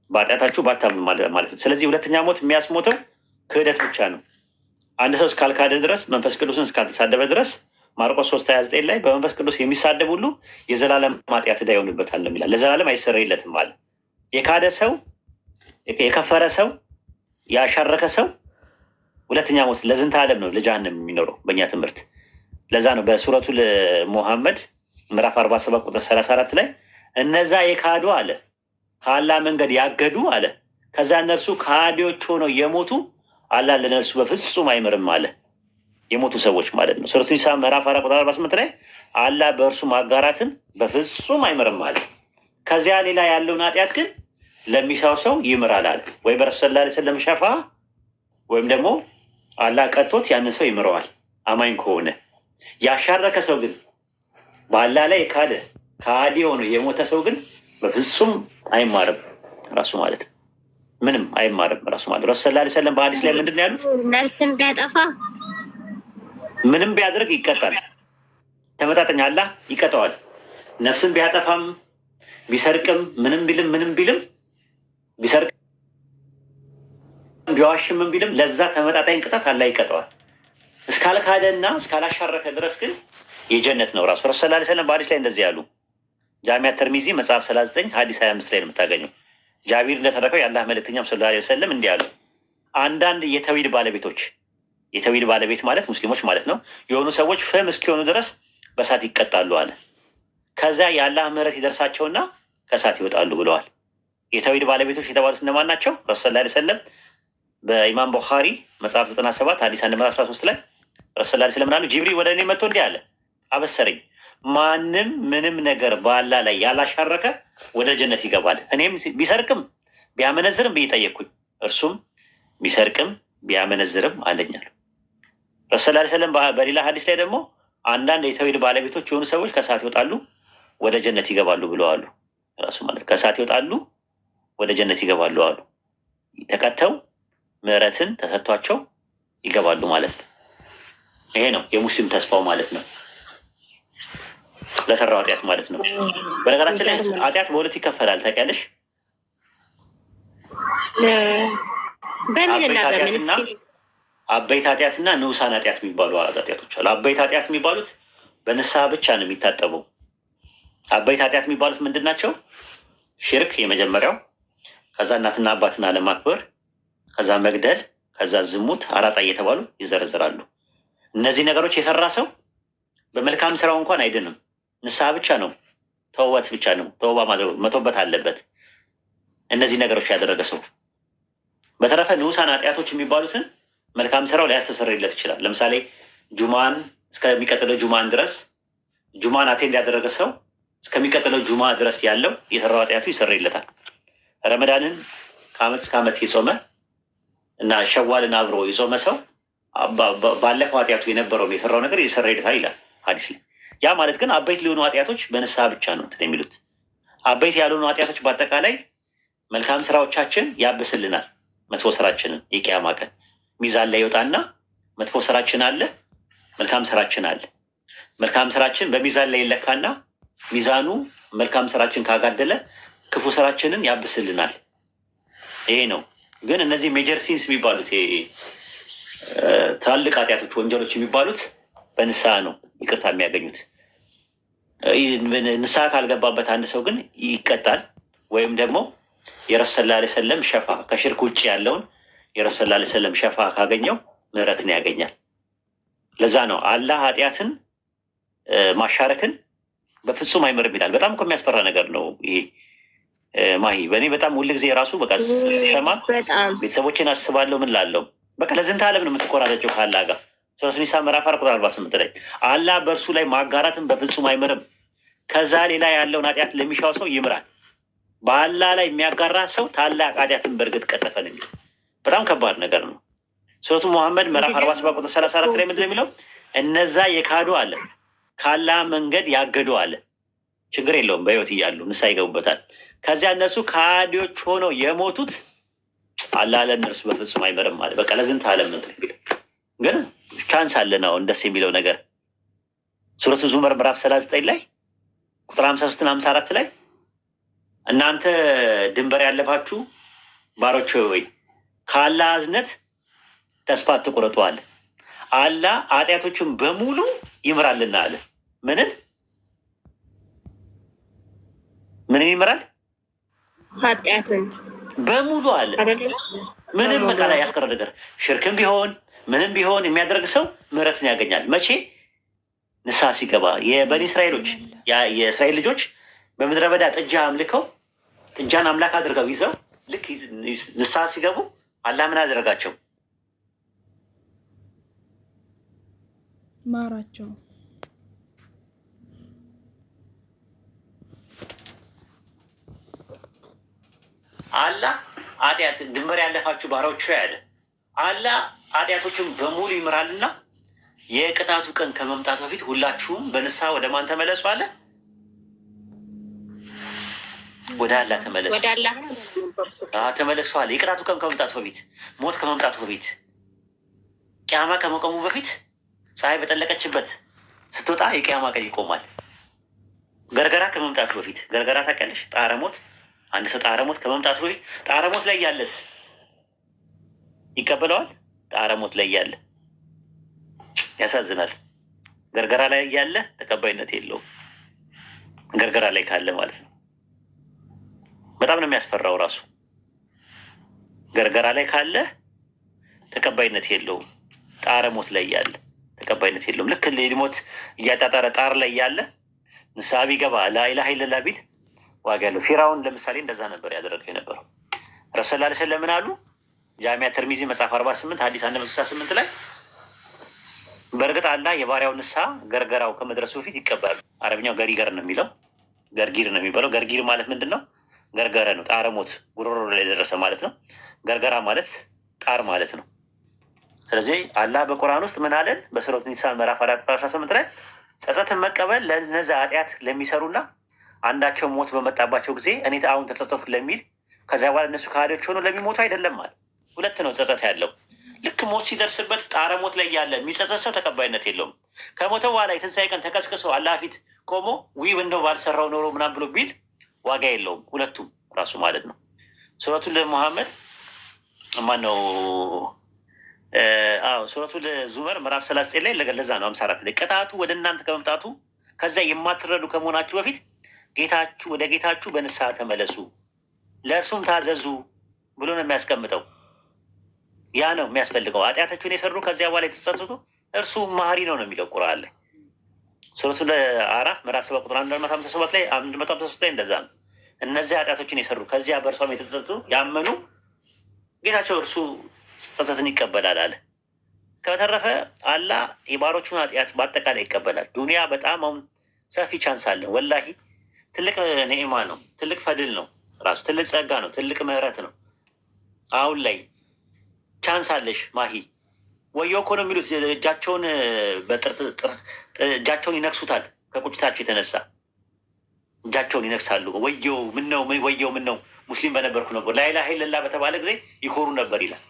Speaker 1: በኃጢአታችሁ ባታምኑ ማለት ነው። ስለዚህ ሁለተኛ ሞት የሚያስሞተው ክህደት ብቻ ነው። አንድ ሰው እስካልካደ ድረስ፣ መንፈስ ቅዱስን እስካልተሳደበ ድረስ ማርቆስ 3:29 ላይ በመንፈስ ቅዱስ የሚሳደብ ሁሉ የዘላለም ኃጢአት ዕዳ ይሆንበታል ይላል። ለዘላለም አይሰረይለትም አለ። የካደ ሰው፣ የከፈረ ሰው፣ ያሻረከ ሰው ሁለተኛ ሞት ለዝንተ ዓለም ነው ለጀሃነም የሚኖረው በእኛ ትምህርት። ለዛ ነው በሱረቱ ሙሐመድ ምዕራፍ 47 ቁጥር 34 ላይ እነዛ የካዱ አለ ከአላህ መንገድ ያገዱ አለ ከዛ እነርሱ ከሃዲዎች ሆነው የሞቱ አላህ ለነርሱ በፍጹም አይምርም አለ። የሞቱ ሰዎች ማለት ነው። ሱረቱ ኒሳ ምዕራፍ 4 ቁጥር 48 ላይ አላህ በእርሱ ማጋራትን በፍጹም አይምርም አለ። ከዚያ ሌላ ያለውን ኃጢአት ግን ለሚሻው ሰው ይምራል አለ። ወይ በረሱል ሰለላሁ ዐለይሂ ወሰለም ሸፋ ወይም ደግሞ አላህ ቀጥቶት ያንን ሰው ይምረዋል አማኝ ከሆነ። ያሻረከ ሰው ግን በአላህ ላይ ካደ ከሃዲ ሆኖ የሞተ ሰው ግን በፍጹም አይማርም ራሱ ማለት ነው። ምንም አይማርም ራሱ ማለት ነው። ረሱል ሰለላሁ ዐለይሂ ወሰለም በሐዲስ ላይ ምንድን ነው ያሉት?
Speaker 3: ነፍስን ቢያጠፋ
Speaker 1: ምንም ቢያደርግ ይቀጣል። ተመጣጣኝ አላህ ይቀጣዋል። ነፍስን ቢያጠፋም ቢሰርቅም ምንም ቢልም ቢሰርቅም ቢዋሽም ቢልም ለዛ ተመጣጣኝ ቅጣት አላህ ይቀጣዋል። እስካልካደና እስካላሻረከ ድረስ ግን የጀነት ነው ራሱ። ረሱል ሰለላሁ ዐለይሂ ወሰለም በሐዲስ ላይ እንደዚህ ያሉ ጃሚዓ ተርሚዚ መጽሐፍ 39 ሐዲስ 25 ላይ ነው የምታገኘው። ጃቢር እንደተረከው የአላህ መልእክተኛም ሰለላሁ ዐለይሂ ወሰለም እንዲህ አሉ። አንዳንድ የተውሂድ ባለቤቶች የተውሂድ ባለቤት ማለት ሙስሊሞች ማለት ነው የሆኑ ሰዎች ፍም እስኪሆኑ ድረስ በእሳት ይቀጣሉ አለ። ከዛ የአላህ ምህረት ይደርሳቸውና ከእሳት ይወጣሉ ብለዋል። የተውሂድ ባለቤቶች የተባሉት እነማን ናቸው? ረሱል ሰለላሁ ዐለይሂ ወሰለም በኢማም ቡኻሪ መጽሐፍ 97 ሐዲስ 113 ላይ ረሱል ሰለላሁ ዐለይሂ ወሰለም አሉ ጅብሪል ወደ እኔ መጥቶ እንዲህ አለ አበሰረኝ፣ ማንም ምንም ነገር በአላህ ላይ ያላሻረከ ወደ ጀነት ይገባል። እኔም ቢሰርቅም ቢያመነዝርም ብዬ ጠየቅኩኝ፣ እርሱም ቢሰርቅም ቢያመነዝርም አለኛል። ረሱል ሰለላሁ ዐለይሂ ወሰለም በሌላ ሐዲስ ላይ ደግሞ አንዳንድ የተውሂድ ባለቤቶች የሆኑ ሰዎች ከእሳት ይወጣሉ ወደ ጀነት ይገባሉ ብለዋሉ። ራሱ ማለት ከእሳት ይወጣሉ ወደ ጀነት ይገባሉ አሉ። ተቀተው ምህረትን ተሰጥቷቸው ይገባሉ ማለት ነው። ይሄ ነው የሙስሊም ተስፋው ማለት ነው። ለሰራው ኃጢአት ማለት ነው። በነገራችን ላይ ኃጢአት በሁለት ይከፈላል ታውቂያለሽ? አበይት ኃጢአትና ንዑሳን ኃጢአት የሚባሉ ኃጢአቶች አሉ። አበይት ኃጢአት የሚባሉት በንስሐ ብቻ ነው የሚታጠበው። አበይት ኃጢአት የሚባሉት ምንድን ናቸው? ሽርክ የመጀመሪያው፣ ከዛ እናትና አባትን አለማክበር፣ ከዛ መግደል፣ ከዛ ዝሙት፣ አራጣ እየተባሉ ይዘረዘራሉ። እነዚህ ነገሮች የሰራ ሰው በመልካም ስራው እንኳን አይድንም። ንስሐ ብቻ ነው ተውበት ብቻ ነው ተውባ ማለት መቶበት አለበት እነዚህ ነገሮች ያደረገ ሰው። በተረፈ ንዑሳን ኃጢአቶች የሚባሉትን መልካም ስራው ሊያስተሰርይለት ይችላል። ለምሳሌ ጁማን እስከሚቀጥለው ጁማን ድረስ ጁማን አቴንድ ያደረገ ሰው እስከሚቀጥለው ጁማ ድረስ ያለው የሰራው ኃጢአቱ ይሰርይለታል። ረመዳንን ከአመት እስከ አመት የጾመ እና ሸዋልን አብሮ የጾመ ሰው ባለፈው ኃጢአቱ የነበረውን የሰራው ነገር ይሰርይለታል ይላል ሐዲስ ላይ። ያ ማለት ግን አበይት ሊሆኑ ኃጢአቶች በንስሐ ብቻ ነው የሚሉት። አበይት ያልሆኑ ኃጢአቶች በአጠቃላይ መልካም ስራዎቻችን ያብስልናል። መጥፎ ስራችንን የቂያማ ቀን ሚዛን ላይ ይወጣና መጥፎ ስራችን አለ፣ መልካም ስራችን አለ። መልካም ስራችን በሚዛን ላይ ይለካና ሚዛኑ መልካም ስራችን ካጋደለ ክፉ ስራችንን ያብስልናል። ይሄ ነው። ግን እነዚህ ሜጀር ሲንስ የሚባሉት ትላልቅ ኃጢአቶች ወንጀሎች የሚባሉት በንስሐ ነው ይቅርታ የሚያገኙት። ንስሐ ካልገባበት አንድ ሰው ግን ይቀጣል። ወይም ደግሞ የረሱል ሰለላሁ ዐለይሂ ወሰለም ሸፋ ከሽርክ ውጭ ያለውን የረሱል ሰለላሁ ዐለይሂ ወሰለም ሸፋ ካገኘው ምህረትን ያገኛል። ለዛ ነው አላህ ኃጢአትን ማሻረክን በፍጹም አይምርም ይላል። በጣም እኮ የሚያስፈራ ነገር ነው ይሄ ማሂ። በእኔ በጣም ሁልጊዜ ራሱ በቃ ስሰማ ቤተሰቦቼን አስባለሁ። ምን ላለው በቃ ለዝንተ ዓለም ነው የምትቆራረጨው ከአላህ ጋር። ሱረቱ ኒሳ ምዕራፍ 4 ቁጥር 48 ላይ አላህ በእርሱ ላይ ማጋራትን በፍጹም አይምርም፣ ከዛ ሌላ ያለውን ኃጢአት ለሚሻው ሰው ይምራል። በአላህ ላይ የሚያጋራ ሰው ታላቅ ኃጢአትን በእርግጥ ቀጠፈ ነው የሚለው። በጣም ከባድ ነገር ነው። ሱረቱ ሙሐመድ ምዕራፍ 47 ቁጥር 34 ላይ ምንድን ነው የሚለው? እነዛ የካዱ አለ ከአላህ መንገድ ያገዱ አለ። ችግር የለውም በህይወት እያሉ ንስሐ ይገቡበታል። ከዚያ እነሱ ከሃዲዎች ሆነው የሞቱት አላህ ለእነርሱ በፍጹም አይምርም አለ። በቃ ለዝንተ ዓለም ነው የሚለው። ግን ቻንስ አለን አሁን ደስ የሚለው ነገር ሱረቱ ዙመር ምዕራፍ 39 ላይ ቁጥር 53 እና 54 ላይ እናንተ ድንበር ያለፋችሁ ባሮች ሆይ ከአላህ እዝነት ተስፋ አትቁረጡ አለ። አላህ ኃጢአቶችን በሙሉ ይምራልና አለ። ምን ይምራል? ኃጢአቱን በሙሉ አለ። ምንም መቃላ ያስቀረ ነገር ሽርክም ቢሆን ምንም ቢሆን የሚያደርግ ሰው ምህረትን ያገኛል። መቼ? ንስሐ ሲገባ። የበኒ እስራኤሎች የእስራኤል ልጆች በምድረ በዳ ጥጃ አምልከው ጥጃን አምላክ አድርገው ይዘው ልክ ንስሐ ሲገቡ አላህ ምን አደረጋቸው?
Speaker 4: ማራቸው።
Speaker 1: አላህ ኃጢአት ድንበር ያለፋችሁ ባሮቹ ያለ አላህ ኃጢአቶችን በሙሉ ይምራልና የቅጣቱ ቀን ከመምጣቱ በፊት ሁላችሁም በንስሐ ወደ ማን ተመለሱ አለ? ወደ አላህ ተመለሱ።
Speaker 3: ወደ አላህ
Speaker 1: ተመለሱ አለ። የቅጣቱ ቀን ከመምጣቱ በፊት፣ ሞት ከመምጣቱ በፊት፣ ቅያማ ከመቆሙ በፊት፣ ፀሐይ በጠለቀችበት ስትወጣ የቅያማ ቀን ይቆማል። ገርገራ ከመምጣቱ በፊት፣ ገርገራ ታውቂያለሽ? ጣረ ሞት። አንድ ሰው ጣረ ሞት ከመምጣቱ በፊት ጣረ ሞት ላይ ያለስ ይቀበለዋል? ጣረ ሞት ላይ ያለ ያሳዝናል። ገርገራ ላይ ያለ ተቀባይነት የለውም። ገርገራ ላይ ካለ ማለት ነው። በጣም ነው የሚያስፈራው ራሱ። ገርገራ ላይ ካለ ተቀባይነት የለውም። ጣረ ሞት ላይ ያለ ተቀባይነት የለውም። ልክ ሊሞት እያጣጣረ ጣር ላይ ያለ ንስሐ ቢገባ ላኢላሀ ኢለላህ ቢል ዋጋ ያለው። ፊራውን ለምሳሌ እንደዛ ነበር ያደረገው የነበረው። ረሱል ላ ስለምን አሉ? ጃሚያ ተርሚዚ መጽሐፍ 48 ሐዲስ 168 ላይ በእርግጥ አላህ የባሪያው ንስሐ ገርገራው ከመድረሱ በፊት ይቀበላል። አረብኛው ገሪገር ነው የሚለው፣ ገርጊር ነው የሚባለው። ገርጊር ማለት ምንድን ነው? ገርገረ ነው። ጣረ ሞት ጉሮሮ ላይ ደረሰ ማለት ነው። ገርገራ ማለት ጣር ማለት ነው። ስለዚህ አላህ በቁርአን ውስጥ ምን አለን? በሱረቱ ኒሳ ምዕራፍ 4 ላይ ጸጸትን መቀበል ለነዛ ኃጢአት ለሚሰሩና አንዳቸው ሞት በመጣባቸው ጊዜ እኔ አሁን ተጸጸቱ ለሚል ከዚያ በኋላ እነሱ ከሃዲዎች ሆኖ ለሚሞቱ አይደለም ማለት። ሁለት ነው ጸጸት ያለው። ልክ ሞት ሲደርስበት ጣረ ሞት ላይ ያለ የሚጸጸት ሰው ተቀባይነት የለውም። ከሞተ በኋላ የትንሣኤ ቀን ተቀስቅሶ አላህ ፊት ቆሞ ዊብ እንደው ባልሰራው ኖሮ ምናምን ብሎ ቢል ዋጋ የለውም። ሁለቱም ራሱ ማለት ነው። ሱረቱል ሙሐመድ ማነው? ሱረቱል ዙመር ምዕራፍ 39 ላይ ለገለዛ ነው 54 ላይ ቅጣቱ ወደ እናንተ ከመምጣቱ ከዚያ የማትረዱ ከመሆናችሁ በፊት ጌታችሁ ወደ ጌታችሁ በንስሐ ተመለሱ ለእርሱም ታዘዙ ብሎ ነው የሚያስቀምጠው። ያ ነው የሚያስፈልገው። ኃጢአታችሁን የሰሩ ከዚያ በኋላ የተጸጸቱ እርሱ መሀሪ ነው የሚለው ቁርአን ላይ። ሱረቱል አዕራፍ ምዕራፍ 7 ቁጥር 157 ላይ 153 ላይ እንደዛ ነው። እነዚህ ኃጢአቶችን የሰሩ ከዚያ በእርሷም የተጸጸቱ ያመኑ ጌታቸው እርሱ ጸጸትን ይቀበላል አለ። ከተረፈ አላህ የባሮቹን ኃጢአት በአጠቃላይ ይቀበላል። ዱንያ በጣም አሁን ሰፊ ቻንስ አለ። ወላሂ ትልቅ ኒዕማ ነው፣ ትልቅ ፈድል ነው፣ ራሱ ትልቅ ጸጋ ነው፣ ትልቅ ምህረት ነው። አሁን ላይ ቻንስ አለሽ ማሂ። ወየው እኮ ነው የሚሉት እጃቸውን እጃቸውን ይነክሱታል። ከቁጭታቸው የተነሳ እጃቸውን ይነክሳሉ። ወየው ምን ነው ወየው ምን ነው ሙስሊም በነበርኩ ነበር ላኢላሀ ኢለላህ በተባለ ጊዜ ይኮሩ ነበር ይላል።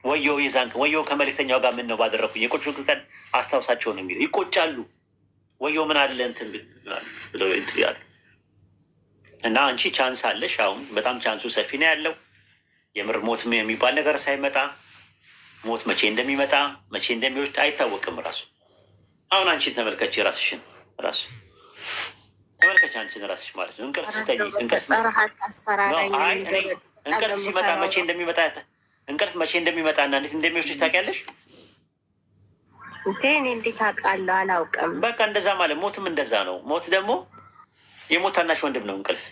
Speaker 1: ወየው የዛንክ ወየው ከመልእክተኛው ጋር ምን ነው ባደረኩኝ የቁጭ ቀን አስታውሳቸው ነው የሚለው። ይቆጫሉ። ወየው ምን አለ እንትን ብለው እንትን ያሉ እና አንቺ ቻንስ አለሽ። አሁን በጣም ቻንሱ ሰፊ ነው ያለው። የምር ሞት የሚባል ነገር ሳይመጣ ሞት መቼ እንደሚመጣ መቼ እንደሚወስድ አይታወቅም። ራሱ አሁን አንቺን ተመልከች፣ ራስሽን ራሱ ተመልከች፣ አንቺን ራስሽ ማለት ነው። እንቅልፍ ስተኝ እንቅልፍ ሲመጣ መቼ እንደሚመጣ እንቅልፍ መቼ እንደሚመጣ እና እንዴት እንደሚወስድሽ ታውቂያለሽ?
Speaker 3: እኔ እንዴት አውቃለሁ? አላውቅም።
Speaker 1: በቃ እንደዛ ማለት ሞትም እንደዛ ነው። ሞት ደግሞ የሞት ታናሽ ወንድም ነው እንቅልፍ።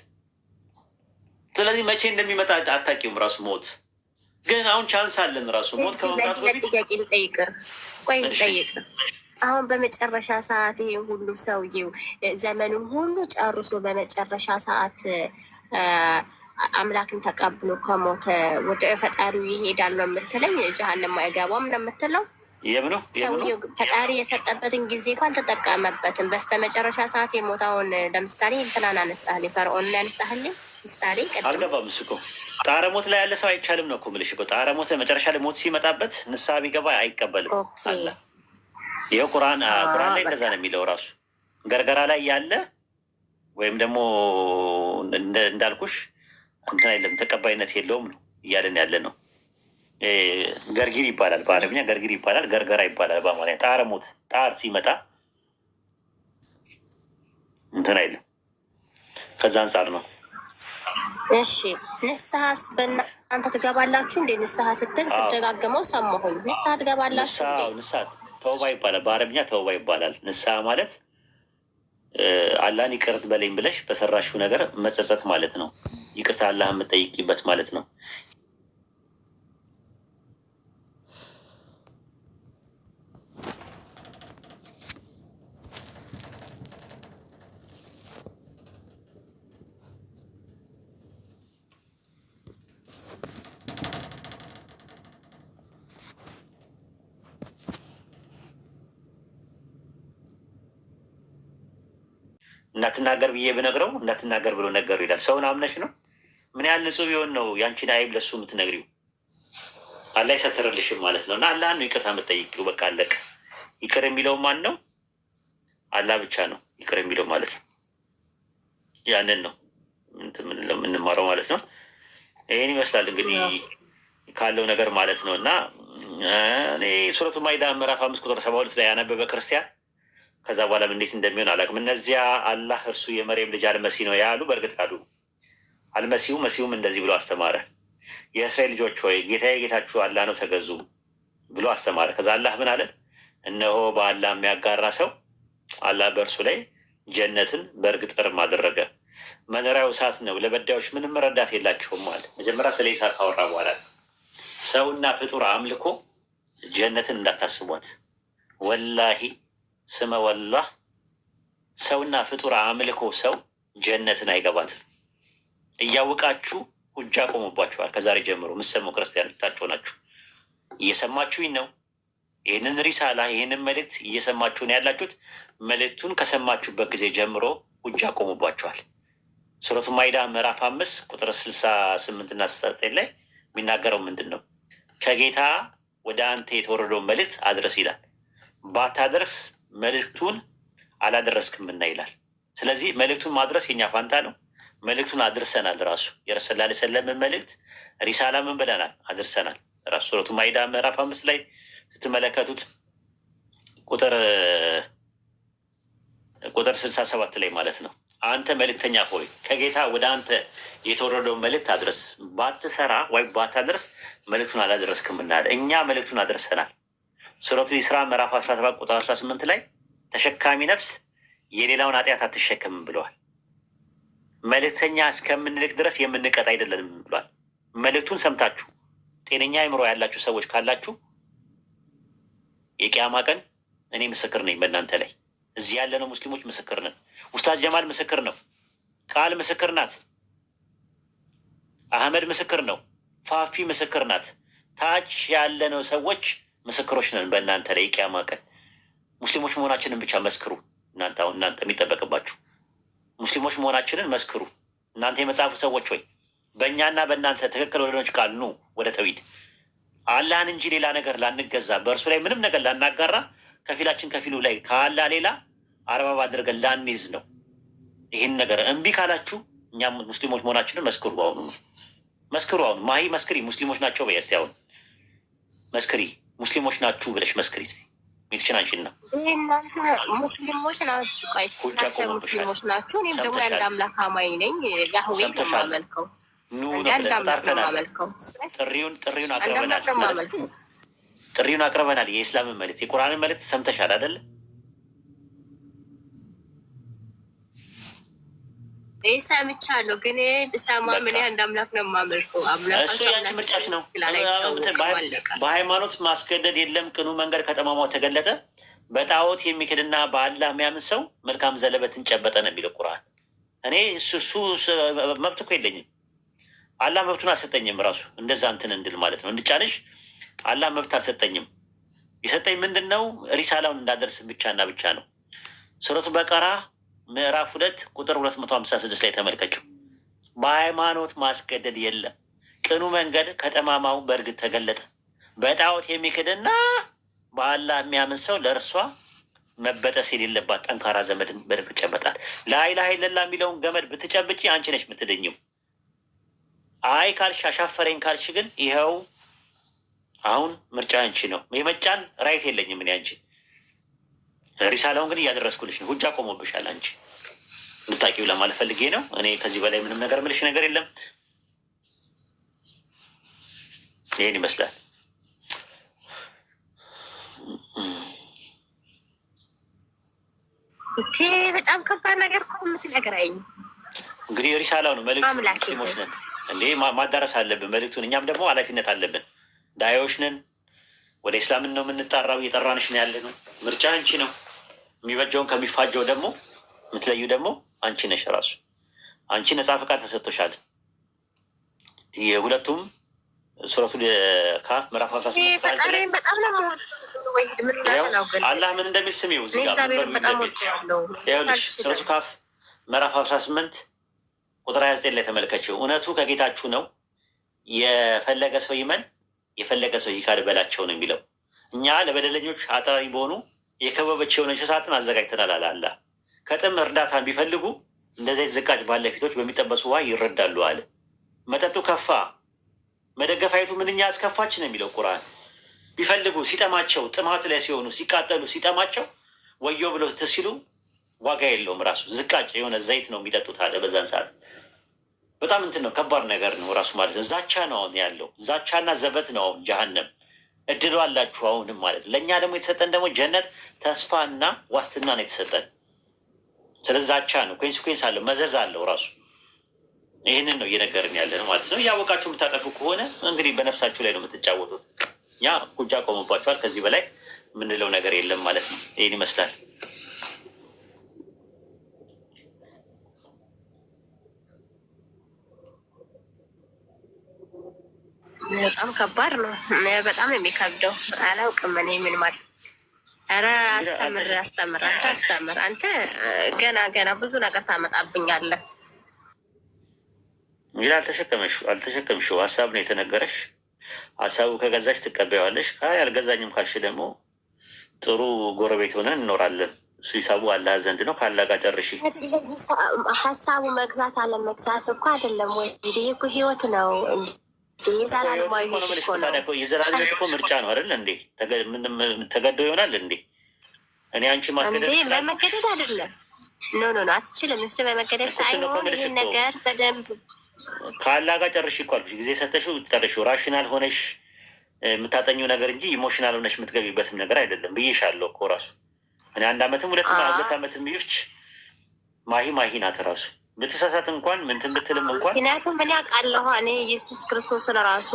Speaker 1: ስለዚህ መቼ እንደሚመጣ አታውቂውም። ራሱ ሞት ግን አሁን ቻንስ አለን። ራሱ ሞት ከመምጣቱ በፊት
Speaker 3: ጥያቄ ልጠይቅህ። ቆይ ልጠይቅህ። አሁን በመጨረሻ ሰዓት ይሄ ሁሉ ሰውዬው ዘመኑን ሁሉ ጨርሶ በመጨረሻ ሰዓት አምላክን ተቀብሎ ከሞተ ወደ ፈጣሪው ይሄዳል ነው የምትለኝ? ጀሃነም አይገባም ነው የምትለው? ሰውዬው ፈጣሪ የሰጠበትን ጊዜ እንኳን አልተጠቀመበትም። በስተመጨረሻ ሰዓት የሞታውን ለምሳሌ እንትናን አነሳህልኝ፣ ፈርዖንን ያነሳህልኝ ምሳሌ
Speaker 1: አልገባም። እሱ እኮ ጣረ ሞት ላይ ያለ ሰው አይቻልም ነው እኮ የምልሽ እኮ። ጣረ ሞት መጨረሻ ላይ ሞት ሲመጣበት ንስሐ ቢገባ አይቀበልም። ይኸው ቁርአን ላይ እንደዛ ነው የሚለው። ራሱ ገርገራ ላይ ያለ ወይም ደግሞ እንዳልኩሽ እንትን አይለም ተቀባይነት የለውም ነው እያለን ያለ ነው። ገርጊር ይባላል በአረብኛ፣ ገርጊር ይባላል፣ ገርገራ ይባላል በአማርኛ። ጣረ ሞት ጣር ሲመጣ እንትን አይለም። ከዛ አንጻር ነው
Speaker 3: እሺ ንስሐስ በእናንተ ትገባላችሁ እንዴ? ንስሐ ስትል ስደጋግመው ሰማሁኝ። ንስሐ ትገባላችሁ እንዴ?
Speaker 1: ንስሐ ተውባ ይባላል። በአረብኛ ተውባ ይባላል። ንስሐ ማለት አላህን ይቅር በለኝ ብለሽ በሰራሽው ነገር መጸጸት ማለት ነው። ይቅርታ አላህን የምጠይቂበት ማለት ነው። እንዳትናገር ብዬ ብነግረው እንዳትናገር ብሎ ነገሩ ይላል። ሰውን አምነሽ ነው። ምን ያህል ንጹህ ቢሆን ነው ያንቺን አይብ ለሱ የምትነግሪው? አላህ ይሰትርልሽም ማለት ነው። እና አላህን ነው ይቅርታ የምትጠይቂው። በቃ አለቀ። ይቅር የሚለው ማን ነው? አላህ ብቻ ነው ይቅር የሚለው ማለት ነው። ያንን ነው የምንማረው ማለት ነው። ይህን ይመስላል እንግዲህ ካለው ነገር ማለት ነው። እና እኔ ሱረቱ ማኢዳ ምዕራፍ 5 ቁጥር 72 ላይ ያነበበ ክርስቲያን ከዛ በኋላም እንዴት እንደሚሆን አላውቅም። እነዚያ አላህ እርሱ የመርየም ልጅ አልመሲህ ነው ያሉ በእርግጥ አሉ። መሲሁም እንደዚህ ብሎ አስተማረ። የእስራኤል ልጆች ሆይ ጌታዬ ጌታችሁ አላህ ነው ተገዙ ብሎ አስተማረ። ከዛ አላህ ምን አለ? እነሆ በአላህ የሚያጋራ ሰው አላህ በእርሱ ላይ ጀነትን በእርግጥ እርም አደረገ፣ መኖሪያው እሳት ነው፣ ለበዳዮች ምንም ረዳት የላቸውም አለ። መጀመሪያ ስለ እሳት ካወራ በኋላ ሰውና ፍጡር አምልኮ ጀነትን እንዳታስቧት ወላሂ ስመ ወላህ ሰውና ፍጡር አምልኮ ሰው ጀነትን አይገባትም። እያወቃችሁ ሁጃ ቆሙባችኋል። ከዛሬ ጀምሮ የምትሰሙ ክርስቲያኖች ታቸው ናችሁ። እየሰማችሁኝ ነው። ይህንን ሪሳላ ይህንን መልእክት እየሰማችሁ ነው ያላችሁት። መልእክቱን ከሰማችሁበት ጊዜ ጀምሮ ሁጃ ቆሙባችኋል። ሱረቱ ማኢዳ ምዕራፍ 5 ቁጥር 68 እና 69 ላይ የሚናገረው ምንድን ነው? ከጌታ ወደ አንተ የተወረደውን መልእክት አድረስ ይላል። ባታደርስ መልእክቱን አላደረስክምና ይላል። ስለዚህ መልእክቱን ማድረስ የኛ ፋንታ ነው። መልእክቱን አድርሰናል። ራሱ የረሱል ላ ሰለምን መልእክት ሪሳላ ምን ብለናል? አድርሰናል። ራሱ ሱረቱ ማኢዳ ምዕራፍ 5 ላይ ስትመለከቱት ቁጥር 67 ላይ ማለት ነው። አንተ መልእክተኛ ሆይ ከጌታ ወደ አንተ የተወረደውን መልእክት አድረስ፣ ባትሰራ ወይም ባታደርስ መልእክቱን አላደረስክምና አለ። እኛ መልእክቱን አድርሰናል። ሱረቱ ኢስራ ምዕራፍ 17 ቁጥር 18 ላይ ተሸካሚ ነፍስ የሌላውን ኃጢአት አትሸከምም ብለዋል። መልእክተኛ እስከምንልክ ድረስ የምንቀጥ አይደለንም ብሏል። መልእክቱን ሰምታችሁ ጤነኛ አይምሮ ያላችሁ ሰዎች ካላችሁ የቂያማ ቀን እኔ ምስክር ነኝ በእናንተ ላይ። እዚህ ያለነው ሙስሊሞች ምስክር ነን። ኡስታዝ ጀማል ምስክር ነው። ቃል ምስክር ናት። አህመድ ምስክር ነው። ፋፊ ምስክር ናት። ታች ያለነው ሰዎች ምስክሮች ነን በእናንተ ላይ። የቂያማ ቀን ሙስሊሞች መሆናችንን ብቻ መስክሩ። እናንተ የሚጠበቅባችሁ ሙስሊሞች መሆናችንን መስክሩ። እናንተ የመጽሐፉ ሰዎች ሆይ በእኛና በእናንተ ትክክል ወደኖች ቃል ኑ ወደ ተውሂድ አላህን እንጂ ሌላ ነገር ላንገዛ፣ በእርሱ ላይ ምንም ነገር ላናጋራ፣ ከፊላችን ከፊሉ ላይ ከአላህ ሌላ አርባብ አድርገን ላንይዝ ነው። ይህን ነገር እምቢ ካላችሁ እኛም ሙስሊሞች መሆናችንን መስክሩ። አሁኑ መስክሩ። አሁን ማሂ መስክሪ። ሙስሊሞች ናቸው በይ እስኪ አሁን መስክሪ። ሙስሊሞች ናችሁ ብለሽ መስክሪ እስኪ ሚትችን አንቺና
Speaker 3: እናንተ ሙስሊሞች ናችሁ። ቆይ እናንተ ሙስሊሞች ናችሁ። እኔም ደግሞ የአንድ አምላክ አማኝ ነኝ። ያህዌ ነው የማመልከው። የአንድ አምላክ ነው የማመልከው። ጥሪውን አቅርበናል። የኢስላምን መልእክት የቁርአንን መልእክት ሰምተሻል አይደለ? ሰምቻለሁ፣ ግን ብሰማ ምን አንድ አምላክ ነው የማመልከው።
Speaker 1: እሱ ያንቺ ምርጫሽ ነው። በሃይማኖት ማስገደድ የለም። ቅኑ መንገድ ከጠማማው ተገለጠ። በጣዖት የሚክድና በአላህ የሚያምን ሰው መልካም ዘለበትን ጨበጠ ነው የሚለው ቁርአን። እኔ እሱ መብት እኮ የለኝም። አላህ መብቱን አልሰጠኝም። ራሱ እንደዛ እንትን እንድል ማለት ነው እንድጫንሽ አላህ መብት አልሰጠኝም። የሰጠኝ ምንድን ነው? ሪሳላውን እንዳደርስ ብቻና ብቻ ነው። ሱረቱ በቀራ ምዕራፍ 2 ቁጥር 256 ላይ ተመልከችው። በሃይማኖት ማስገደድ የለም። ቅኑ መንገድ ከጠማማው በእርግጥ ተገለጠ። በጣዖት የሚክድና በአላህ የሚያምን ሰው ለእርሷ መበጠስ የሌለባት ጠንካራ ዘመድን በእርግጥ ጨበጣል። ላኢላሃ ኢለላህ የሚለውን ገመድ ብትጨብጪ አንቺ ነሽ የምትድኝው። አይ ካልሽ አሻፈረኝ ካልሽ ግን ይኸው አሁን ምርጫ አንቺ ነው። የመጫን ራይት የለኝም እኔ አንቺ። ሪሳላውን ግን እያደረስኩልሽ ነው። ሁጃ ቆሞብሻል። አንቺ እንድታቂው ለማለት ፈልጌ ነው። እኔ ከዚህ በላይ ምንም ነገር ምልሽ ነገር የለም። ይህን ይመስላል።
Speaker 3: በጣም ከባድ ነገር እኮ የምትነግረኝ።
Speaker 1: እንግዲህ ሪሳላው ነው መልዕክቱ። ሙስሊሞች ነን እንዴ ማዳረስ አለብን መልዕክቱን። እኛም ደግሞ ኃላፊነት አለብን። ዳዮች ነን። ወደ ኢስላምን ነው የምንጣራው። እየጠራንሽ ነው ያለ ነው። ምርጫ አንቺ ነው። የሚበጀውን ከሚፋጀው ደግሞ የምትለዩ ደግሞ አንቺ ነሽ። ራሱ አንቺ ነጻ ፈቃድ ተሰጥቶሻል። የሁለቱም ሱረቱ ካፍ ምዕራፍ 18 አላህ ምን እንደሚል ስሚው። እዚህ ጋር ሱረቱ ካፍ ምዕራፍ 18 ቁጥር 29 ላይ ተመልከችው። እውነቱ ከጌታችሁ ነው፣ የፈለገ ሰው ይመን የፈለገ ሰው ይካድ በላቸው ነው የሚለው። እኛ ለበደለኞች አጥራሪ በሆኑ የከበበች የሆነች እሳትን አዘጋጅተናል አለ አላህ። ከጥም እርዳታን ቢፈልጉ እንደዚህ ዝቃጭ ባለ ፊቶች በሚጠበሱ ውሃ ይረዳሉ አለ። መጠጡ ከፋ መደገፋይቱ ምንኛ አስከፋች ነው የሚለው ቁርአን። ቢፈልጉ ሲጠማቸው፣ ጥማት ላይ ሲሆኑ፣ ሲቃጠሉ፣ ሲጠማቸው ወዮ ብለው ሲሉ ዋጋ የለውም። ራሱ ዝቃጭ የሆነ ዘይት ነው የሚጠጡት አለ። በዛን ሰዓት በጣም እንትን ነው፣ ከባድ ነገር ነው ራሱ ማለት ነው። ዛቻ ነው አሁን ያለው፣ ዛቻና ዘበት ነው አሁን ጀሀነም። እድሉ አላችሁ አሁንም ማለት ነው። ለእኛ ደግሞ የተሰጠን ደግሞ ጀነት ተስፋና ዋስትና ነው የተሰጠን። ስለዚህ ዛቻ ነው፣ ኮንሲኩዌንስ አለው፣ መዘዝ አለው ራሱ። ይህንን ነው እየነገርን ያለን ማለት ነው። እያወቃችሁ የምታጠፉ ከሆነ እንግዲህ በነፍሳችሁ ላይ ነው የምትጫወቱት። እኛ ጉጃ ቆመባችኋል። ከዚህ በላይ የምንለው ነገር የለም ማለት ነው። ይህን ይመስላል።
Speaker 3: በጣም ከባድ ነው። በጣም የሚከብደው አላውቅም እኔ ምን ማለት። ኧረ አስተምር አንተ አስተምር አንተ ገና ብዙ ነገር ታመጣብኛለህ።
Speaker 1: እንግዲህ አልተሸከምሽው ሀሳብ ነው የተነገረሽ። ሀሳቡ ከገዛሽ ትቀበያዋለሽ። አልገዛኝም ካልሽ ደግሞ ጥሩ ጎረቤት ሆነን እንኖራለን። እሱ ሂሳቡ አላህ ዘንድ ነው። ካላህ ጋር ጨርሺ።
Speaker 3: ሀሳቡ መግዛት አለመግዛት እኮ አይደለም ወይ? እኮ ህይወት ነው። የዘላለማዊ
Speaker 1: የዘላለም እኮ ምርጫ ነው አይደል እንዴ? ተገዶ ይሆናል እንዴ? እኔ አንቺ ማስገደድ
Speaker 3: በመገደድ አይደለም። ኖ አትችልም። እሱ በመገደድ ሳይሆን ይህን ነገር በደንብ
Speaker 1: ካላህ ጋር ጨርሺ እኮ አልኩሽ። ጊዜ ሰተሽው ጨርሺው። ራሽናል ሆነሽ የምታጠኚው ነገር እንጂ ኢሞሽናል ሆነሽ የምትገቢበትም ነገር አይደለም ብዬሻለሁ እኮ ራሱ። እኔ 1 ዓመትም 2 ዓመትም ይፍች ማሂ ናት ራሱ ብትሳሳት እንኳን ምንትን ብትልም እንኳን
Speaker 3: ምክንያቱም ምን ያውቃለሁ እኔ ኢየሱስ ክርስቶስን ራሱ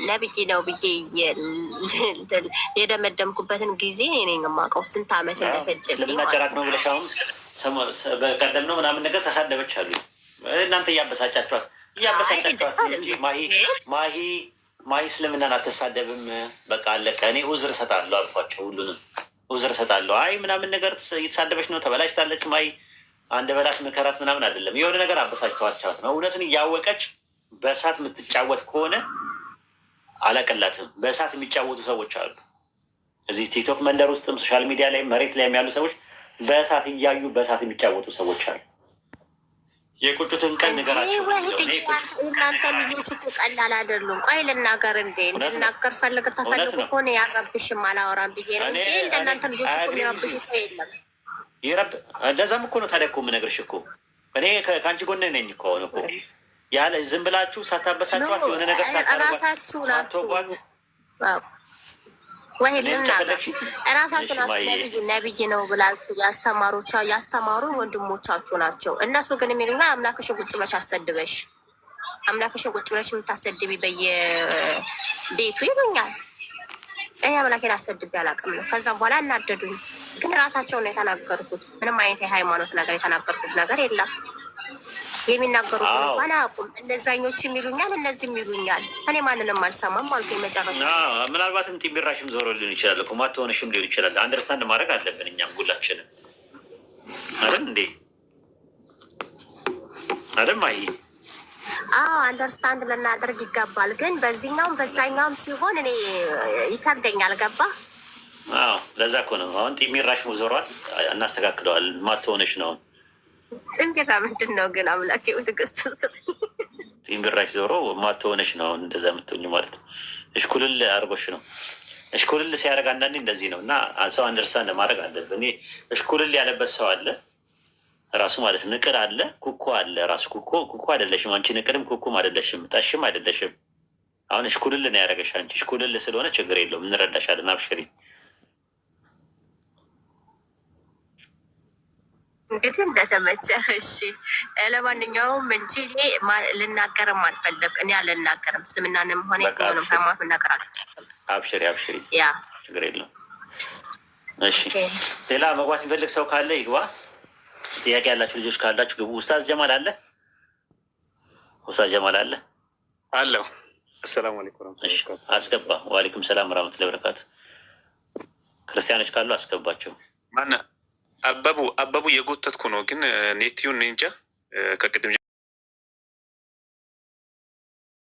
Speaker 3: ነብይ ነው ብዬ የደመደምኩበትን ጊዜ እኔ የማውቀው ስንት ዓመት እንደፈጀብኝ።
Speaker 1: እስልምና ጨራቅ ነው ብለሽ አሁን በቀደም ነው ምናምን ነገር ተሳደበች አሉ። እናንተ እያበሳጫችኋት እንጂ ማሂ እስልምናን አትሳደብም። በቃ አለቀ። እኔ ኡዝር እሰጣለሁ አልኳቸው። ሁሉንም ኡዝር እሰጣለሁ። አይ ምናምን ነገር እየተሳደበች ነው ተበላሽታለች ማሂ አንድ በላት ምከራት ምናምን አይደለም። የሆነ ነገር አበሳጭተዋቻት ነው። እውነትን እያወቀች በእሳት የምትጫወት ከሆነ አላቀላትም። በእሳት የሚጫወቱ ሰዎች አሉ። እዚህ ቲክቶክ መንደር ውስጥም ሶሻል ሚዲያ ላይ መሬት ላይ ያሉ ሰዎች በእሳት እያዩ በእሳት የሚጫወቱ ሰዎች አሉ። የቁጭትን ቀን ንገራቸው።
Speaker 3: እናንተ ልጆች እኮ ቀላል አይደሉም። ቆይ ልናገር እንዴ እንድናገር ተፈልጉ ከሆነ ያረብሽም አላወራም ብዬ ነው እንጂ እንደናንተ ልጆች እኮ የሚረብሽ ሰው የለም።
Speaker 1: ይረብ እንደዛም እኮ ነው። ታዲያ እኮ የምነግርሽ እኮ እኔ ከአንቺ ጎን ነኝ እኮ አሁን እኮ ያለ ዝም ብላችሁ ሳታበሳችኋት የሆነ ነገር
Speaker 3: ራሳችሁ ናችሁ ወይ ልናገር እራሳችሁ ናችሁ። ነብይ ነው ብላችሁ ያስተማሩ ወንድሞቻችሁ ናቸው። እነሱ ግን የሚሉና አምላክሽን ቁጭ ብለሽ አሰድበሽ አምላክሽን ቁጭ ብለሽ የምታሰድቢ በየቤቱ ይሉኛል። እኔ አምላኬን አሰድቤ አላውቅም ነው። ከዛም በኋላ እናደዱኝ። ግን ራሳቸው ነው የተናገርኩት። ምንም አይነት የሃይማኖት ነገር የተናገርኩት ነገር የለም። የሚናገሩት እንኳን አያውቁም። እነዛኞችም ይሉኛል፣ እነዚህም ይሉኛል። እኔ ማንንም አልሰማም አልኩ። የመጨረሻ
Speaker 1: ምናልባትም ጢምቢራሽም ዞሮ ሊሆን ይችላል እኮ ማትሆነሽም ሊሆን ይችላል። አንደርስታንድ ማድረግ አለብን እኛም ሁላችንም አይደል እንዴ? አይደል ማይ?
Speaker 3: አንደርስታንድ ልናደርግ ይገባል። ግን በዚህኛውም በዛኛውም ሲሆን እኔ ይከብደኛል። ገባ?
Speaker 1: ለዛ እኮ ነው አሁን ጢምቢራሽ ዞሯል። እናስተካክለዋል። ማትሆነሽ ነው
Speaker 3: ጢምቢራ ምንድን ነው ግን? አምላኬ ትዕግስት ስጠኝ።
Speaker 1: ጢምቢራሽ ዞሮ ማትሆነሽ ነው እንደዛ የምትሆኝ ማለት ነው። እሽኩልል አድርጎሽ ነው። እሽኩልል ሲያደርግ አንዳንዴ እንደዚህ ነው። እና ሰው አንደርስታንድ ማድረግ አለብን። እኔ እሽኩልል ያለበት ሰው አለ ራሱ ማለት ንቅል አለ፣ ኩኮ አለ ራሱ። ኩኮ አይደለሽም አንቺ፣ ንቅልም ኩኩም አይደለሽም፣ ጠሽም አይደለሽም። አሁን እሽኩልል ነው ያደረገሽ አንቺ። እሽኩልል ስለሆነ ችግር የለውም እንረዳሻለን። አብሽሪ።
Speaker 3: እንግዲህ እንደተመቸህ እሺ። ለማንኛውም እንጂ እኔ ልናገርም አልፈለግ እኔ አልናገርም። እስልምናንም ሆነ የትኛውንም ሃይማኖት መናገር አልፈለግም።
Speaker 1: አብሽሪ አብሽሪ፣
Speaker 3: ያ
Speaker 1: ችግር የለውም። እሺ ሌላ መግባት የሚፈልግ ሰው ካለ ይግባ። ጥያቄ ያላችሁ ልጆች ካላችሁ ግቡ። ኡስታዝ ጀማል አለ? ኡስታዝ ጀማል አለ?
Speaker 4: አለው። አሰላሙ አለይኩም።
Speaker 1: አስገባ። ወአለይኩም ሰላም ወራህመቱላሂ ወበረካቱ። ክርስቲያኖች ካሉ አስገባቸው።
Speaker 4: ማነው? አበቡ የጎተትኩ ነው ግን ኔትዩን እንጃ ከቅድም